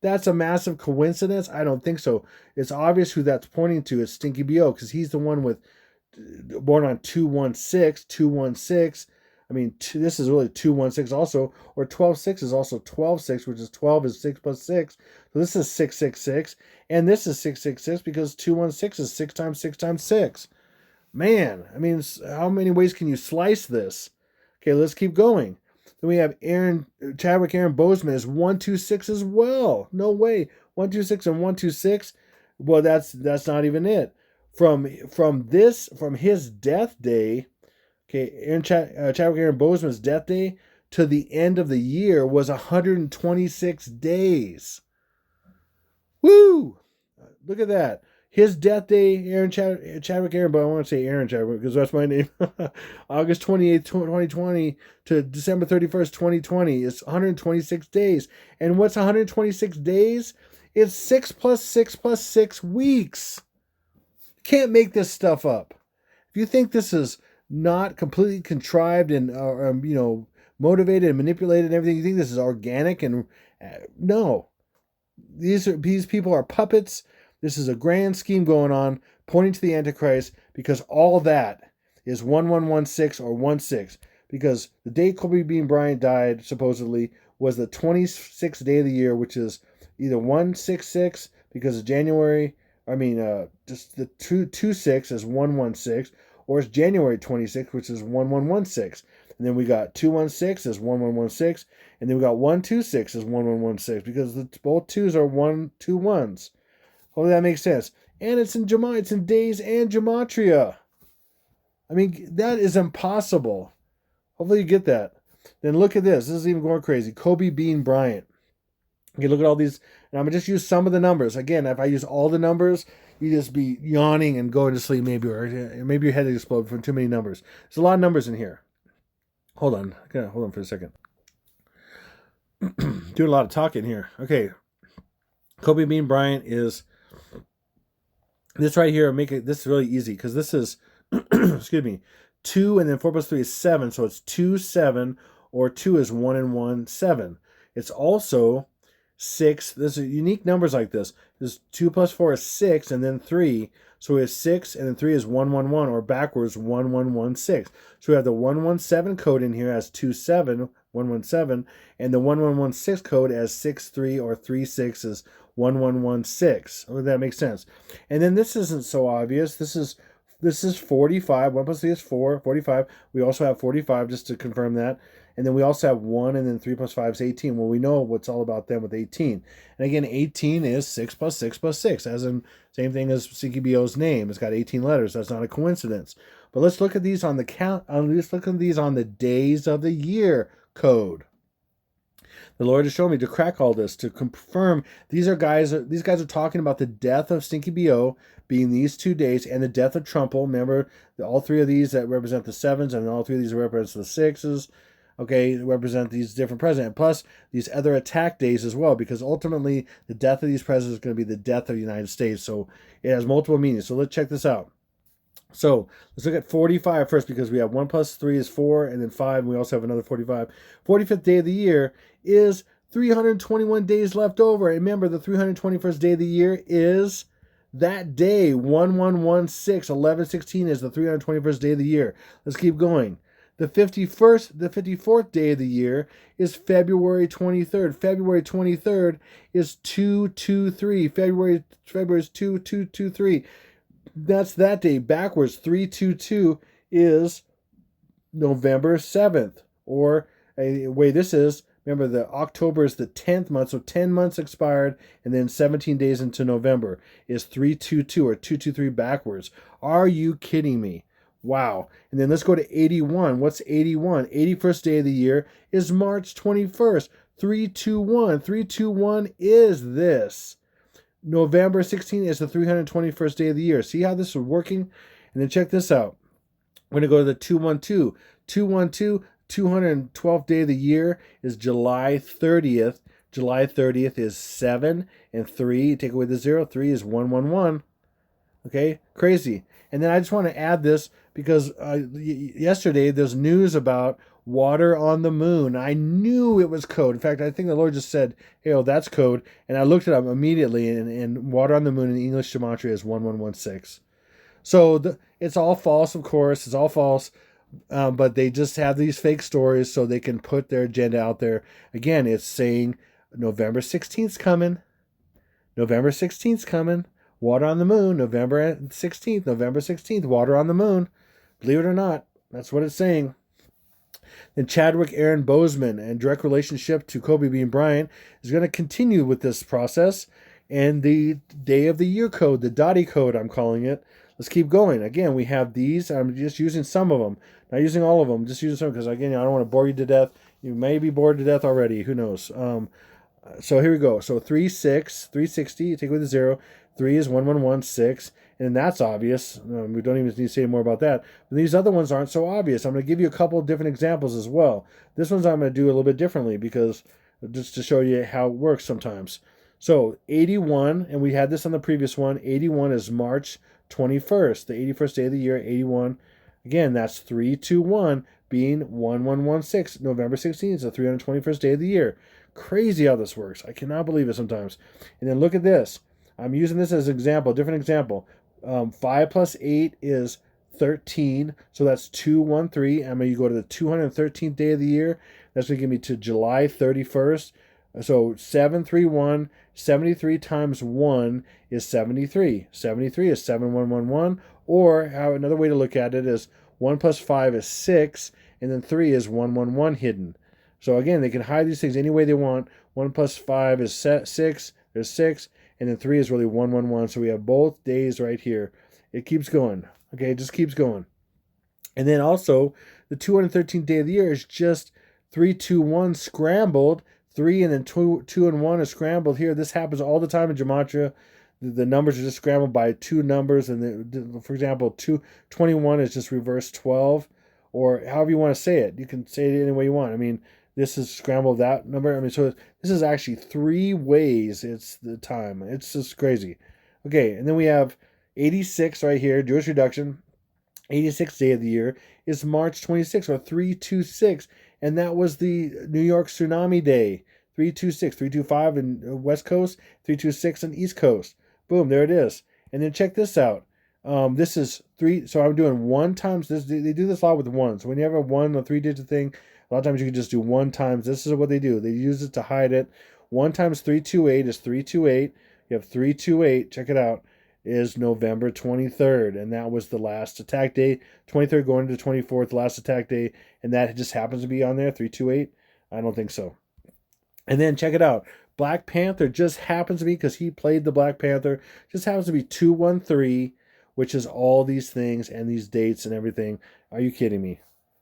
That's a massive coincidence? I don't think so. It's obvious who that's pointing to. It's Stinky B.O., because he's the one born on 2/16. I mean, this is really 2/16 also, or 12/6 is also 12/6, which is 12 is 6 plus 6. So this is 6/6/6, and this is 6/6/6 because 2/16 is 6 times 6 times 6. Man, I mean, how many ways can you slice this? Okay, let's keep going. Then we have Chadwick Aaron Boseman is 1/26 as well. No way. 1/26 and 1/26. Well, that's not even it. From his death day, okay, Chadwick Aaron Boseman's death day to the end of the year was 126 days. Woo! Look at that. His death day, Chadwick Aaron, but I want to say Aaron Chadwick because that's my name. August 28th, 2020 to December 31st, 2020 is 126 days. And what's 126 days? It's 6 plus 6 plus 6 weeks. Can't make this stuff up. If you think this is not completely contrived and motivated and manipulated and everything, you think this is organic, and no. These people are puppets. This is a grand scheme going on, pointing to the Antichrist, because all that is 1116 or 16. Because the day Kobe Bean Bryant died, supposedly, was the 26th day of the year, which is either 166 because of January. Just the 26 is 116, or it's January 26th, which is 1116. And then we got 216 is 1116, and then we got 126 is 1116, because both twos are 1, 2 ones. Hopefully that makes sense. And it's in days and gematria. I mean, that is impossible. Hopefully you get that. Then look at this. This is even going crazy. Kobe Bean Bryant. Okay, look at all these. And I'm going to just use some of the numbers. Again, if I use all the numbers, you just be yawning and going to sleep maybe, or maybe your head will explode from too many numbers. There's a lot of numbers in here. Hold on for a second. Doing a lot of talking here. Okay. Kobe Bean Bryant is this right here. This really easy, because this is excuse me, 2 and then 4 plus 3 is 7, so it's 2, 7, or 2 is 1 and 1, 7. It's also 6. This is unique numbers like this. This 2 plus 4 is 6, and then 3. So we have 6, and then 3 is 111, or backwards 1116. So we have the 117 code in here as 27, 117, and the 1116 code as 63 or 36 is 1116. Oh, that makes sense. And then this isn't so obvious. This is 45. 1 plus 3 is 4, 45. We also have 45, just to confirm that. And then we also have 1, and then 3 plus 5 is 18. Well, we know what's all about them with 18. And again, 18 is 6 plus 6 plus 6, as in same thing as CQBO's name. It's got 18 letters. That's not a coincidence. But let's look at these on the count. Let's look at these on the days of the year code. The Lord has shown me to crack all this, to confirm these guys are talking about the death of Stinky BO being these 2 days, and the death of Trumple. Remember, all 3 of these that represent the 7s, and all 3 of these represent the 6s. Okay, represent these different presidents, plus these other attack days as well, because ultimately the death of these presidents is going to be the death of the United States. So it has multiple meanings. So let's check this out. So let's look at 45 first, because we have 1 plus 3 is 4, and then 5, and we also have another 45. 45th day of the year is 321 days left over. Remember, the 321st day of the year is that day, 1116. 1116 is the 321st day of the year. Let's keep going. The 54th day of the year is February 23rd. February 23rd is 223. February is 2223. That's that day. Backwards, 322 is November 7th. Or a way this is, remember, the October is the 10th month, so 10 months expired, and then 17 days into November is 322 or 223 backwards. Are you kidding me? Wow. And then let's go to 81. What's 81? 81st day of the year is March 21st. 321. 321 is this. November 16th is the 321st day of the year. See how this is working? And then check this out. We're going to go to the 212. 212, 212th day of the year is July 30th. July 30th is 7 and 3. Take away the 0. 3 is 111. Okay? Crazy. And then I just want to add this because yesterday there's news about water on the moon. I knew it was code. In fact, I think the Lord just said, hey, oh, that's code. And I looked it up immediately, and water on the moon in English gematria is 1116. So it's all false, of course. It's all false. But they just have these fake stories so they can put their agenda out there. Again, it's saying November 16th's coming. November 16th's coming. Water on the moon, November 16th. November 16th, water on the moon. Believe it or not, that's what it's saying. Then Chadwick Aaron Boseman, and direct relationship to Kobe Bean Bryant, is going to continue with this process. And the day of the year code, the Dottie code, I'm calling it. Let's keep going. Again, we have these. I'm just using some of them. Not using all of them. Just using some because, again, I don't want to bore you to death. You may be bored to death already. Who knows? So here we go. So 360. You take away the 0. 3 is 1116. And that's obvious. We don't even need to say more about that. But these other ones aren't so obvious. I'm going to give you a couple of different examples as well. This one's I'm going to do a little bit differently because just to show you how it works sometimes. So 81, and we had this on the previous one. 81 is March 21st, the 81st day of the year, 81. Again, that's 321 being 1116. November 16th is the 321st day of the year. Crazy how this works. I cannot believe it sometimes. And then look at this. I'm using this as an example, different example. 5 plus 8 is 13, so that's 213. I'm going to go to the 213th day of the year. That's going to give me to July 31st. So 731, 73 times 1 is 73. 73 is 7111. Or how another way to look at it is 1 plus 5 is 6, and then 3 is 111 hidden. So again, they can hide these things any way they want. 1 plus 5 is 6, there's 6, and then 3 is really 111. So we have both days right here. It keeps going. Okay, it just keeps going. And then also, the 213th day of the year is just 321 scrambled. 3 and then 2 and 1 is scrambled here. This happens all the time in gematria. The numbers are just scrambled by 2 numbers. And for example, 21 is just reverse 12. Or however you want to say it. You can say it any way you want. I mean, this is scrambled that number. I mean, so this is actually 3 ways it's the time. It's just crazy. Okay, and then we have 86 right here, Jewish reduction. 86th day of the year is March 26th, or 326. And that was the New York Tsunami Day. 326, 325 in West Coast, 326 in East Coast. Boom, there it is. And then check this out. This is 3, so I'm doing 1 times this. They do this a lot with 1. So when you have a 1, a 3-digit thing, a lot of times you can just do 1 times. This is what they do. They use it to hide it. 1 times 328 is 328. You have 328. Check it out. Is November 23rd, and that was the last attack day. 23rd going to the 24th, last attack day, and that just happens to be on there. 328. I don't think so. And then check it out. Black Panther just happens to be, because he played the Black Panther, just happens to be 213, which is all these things and these dates and everything. Are you kidding me?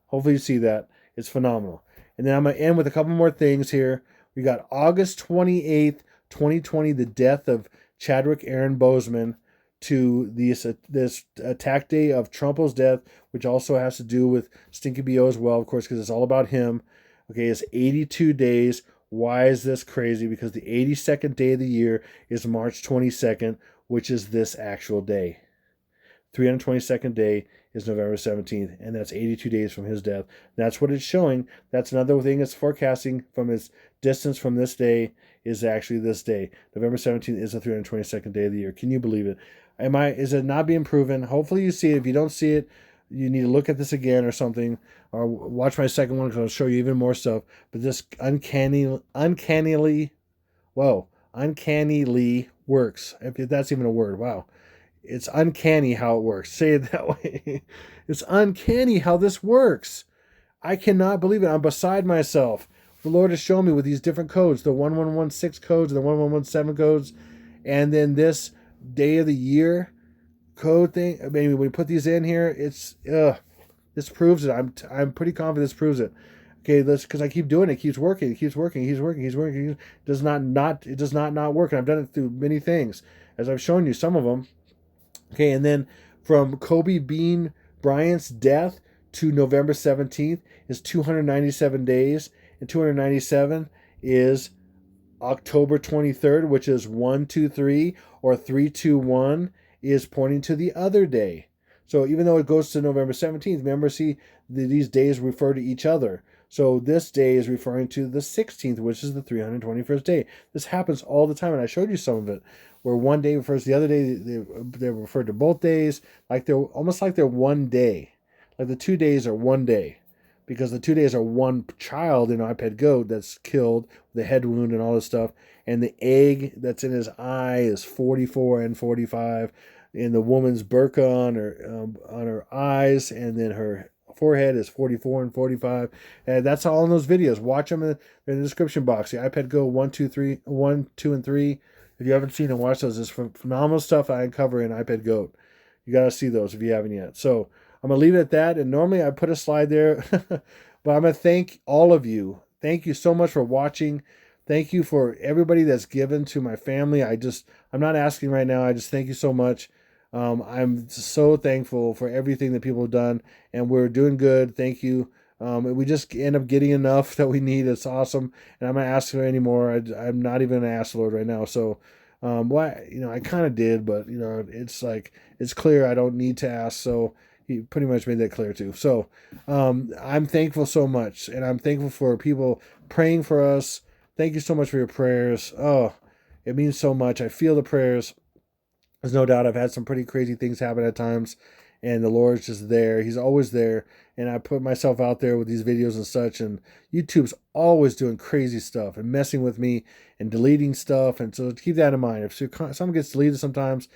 Hopefully you see that. It's phenomenal. And then I'm going to end with a couple more things here. We got August 28th, 2020, the death of Chadwick Aaron Boseman, to this attack day of Trumpo's death, which also has to do with Stinky BO as well, of course, because it's all about him. Okay, it's 82 days. Why is this crazy? Because the 82nd day of the year is March 22nd, which is this actual day. 322nd day is November 17th, and that's 82 days from his death. That's what it's showing. That's another thing it's forecasting from its distance from this day is actually this day. November 17th is the 322nd day of the year. Can you believe it? Is it not being proven? Hopefully you see it. If you don't see it, you need to look at this again or something, or watch my second one, because I'll show you even more stuff. But this uncannily works. If that's even a word. Wow. It's uncanny how it works. Say it that way. It's uncanny how this works. I cannot believe it. I'm beside myself. The Lord has shown me with these different codes, the 1116 codes, the 1117 codes, and then this day of the year code thing. I mean, when we put these in here, this proves it. I'm pretty confident this proves it. Okay, because I keep doing it. It keeps working. It keeps working. It does not work. And I've done it through many things, as I've shown you some of them. Okay, and then from Kobe Bean Bryant's death to November 17th is 297 days, and 297 is October 23rd, which is 123, or 321 is pointing to the other day. So even though it goes to November 17th, remember, see, these days refer to each other. So this day is referring to the 16th, which is the 321st day. This happens all the time, and I showed you some of it, where one day refers to the other day. They refer to both days, like they're almost like they're one day. Like the 2 days are one day, because the 2 days are one child in ObamaCODE that's killed with a head wound and all this stuff, and the egg that's in his eye is 44 and 45, and the woman's burqa on her eyes, and then her forehead is 44 and 45, and that's all in those videos. Watch them in the description box. The ObamaCODE 1, 2, and 3. If you haven't seen them, watch those. It's phenomenal stuff I uncover in ObamaCODE. You got to see those if you haven't yet. So I'm going to leave it at that. And normally I put a slide there, but I'm going to thank all of you. Thank you so much for watching. Thank you for everybody that's given to my family. I'm not asking right now. I just thank you so much. I'm so thankful for everything that people have done, and we're doing good. Thank you. We just end up getting enough that we need. It's awesome. And I'm not asking for any more. I'm not even going to ask the Lord right now. So, I kind of did, but it's clear I don't need to ask. So he pretty much made that clear too. So, I'm thankful so much, and I'm thankful for people praying for us. Thank you so much for your prayers. Oh, it means so much. I feel the prayers. There's no doubt I've had some pretty crazy things happen at times, and the Lord's just there. He's always there, and I put myself out there with these videos and such, and YouTube's always doing crazy stuff and messing with me and deleting stuff, and so keep that in mind. If something gets deleted sometimes,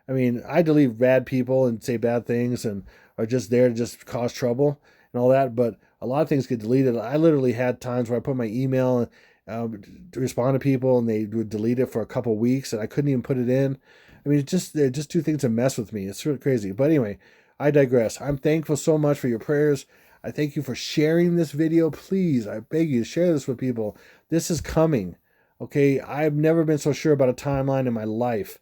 I mean, I delete bad people and say bad things and are just there to just cause trouble and all that, but a lot of things get deleted. I literally had times where I put my email to respond to people, and they would delete it for a couple weeks, and I couldn't even put it in. I mean, they just do things to mess with me. It's really crazy. But anyway, I digress. I'm thankful so much for your prayers. I thank you for sharing this video. Please, I beg you to share this with people. This is coming. Okay, I've never been so sure about a timeline in my life.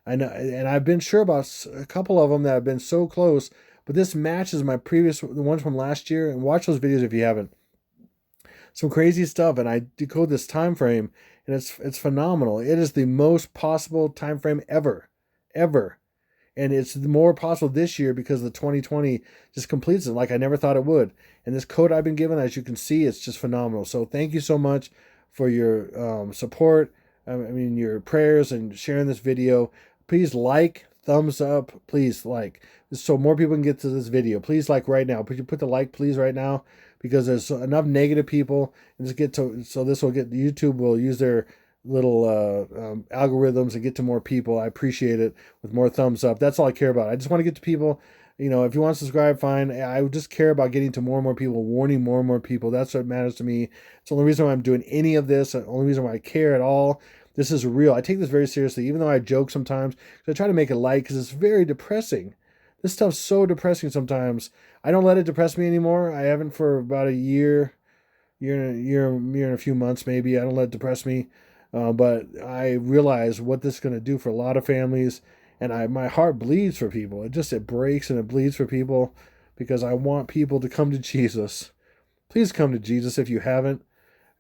I know, and I've been sure about a couple of them that have been so close. But this matches the ones from last year. And watch those videos if you haven't. Some crazy stuff, and I decode this time frame, and it's phenomenal. It is the most possible time frame ever. And it's more possible this year because the 2020 just completes it like I never thought it would. And this code I've been given, as you can see, it's just phenomenal. So thank you so much for your support. I mean, your prayers and sharing this video. Please like, thumbs up, please like, so more people can get to this video. Please like right now. Put the like, please, right now, because there's enough negative people, and just get to, so this will get, YouTube will use their little algorithms and get to more people. I appreciate it with more thumbs up. That's all I care about. I just want to get to people. If you want to subscribe, fine. I just care about getting to more and more people, warning more and more people. That's what matters to me. It's the only reason why I'm doing any of this. The only reason why I care at all. This is real. I take this very seriously, even though I joke sometimes. I try to make it light because it's very depressing. This stuff's so depressing sometimes. I don't let it depress me anymore. I haven't for about a year and a few months maybe. I don't let it depress me. But I realize what this is going to do for a lot of families, and my heart bleeds for people. It breaks and it bleeds for people because I want people to come to Jesus. Please come to Jesus if you haven't.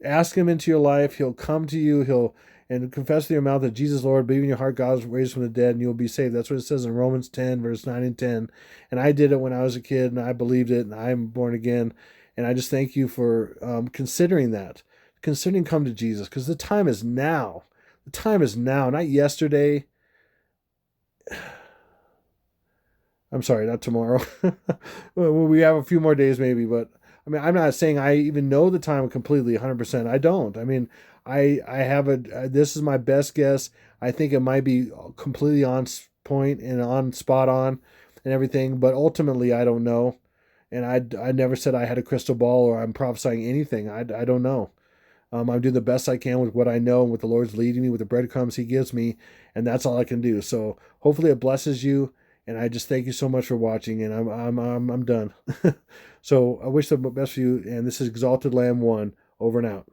Ask him into your life. He'll come to you. And confess with your mouth that Jesus is Lord, believe in your heart God is raised from the dead, and you'll be saved. That's what it says in Romans 10, verse 9 and 10. And I did it when I was a kid, and I believed it, and I'm born again. And I just thank you for considering that. Considering come to Jesus, because the time is now. The time is now, not yesterday. I'm sorry, not tomorrow. We have a few more days maybe, but I mean, I'm not saying I even know the time completely 100%. I don't. I mean, I have this is my best guess. I think it might be completely on point and on spot on and everything, but ultimately I don't know. And I never said I had a crystal ball or I'm prophesying anything. I don't know. I'm doing the best I can with what I know and what the Lord's leading me with the breadcrumbs he gives me, and that's all I can do. So hopefully it blesses you, and I just thank you so much for watching, and I'm done. So I wish the best for you, and this is Exalted Lamb 1, over and out.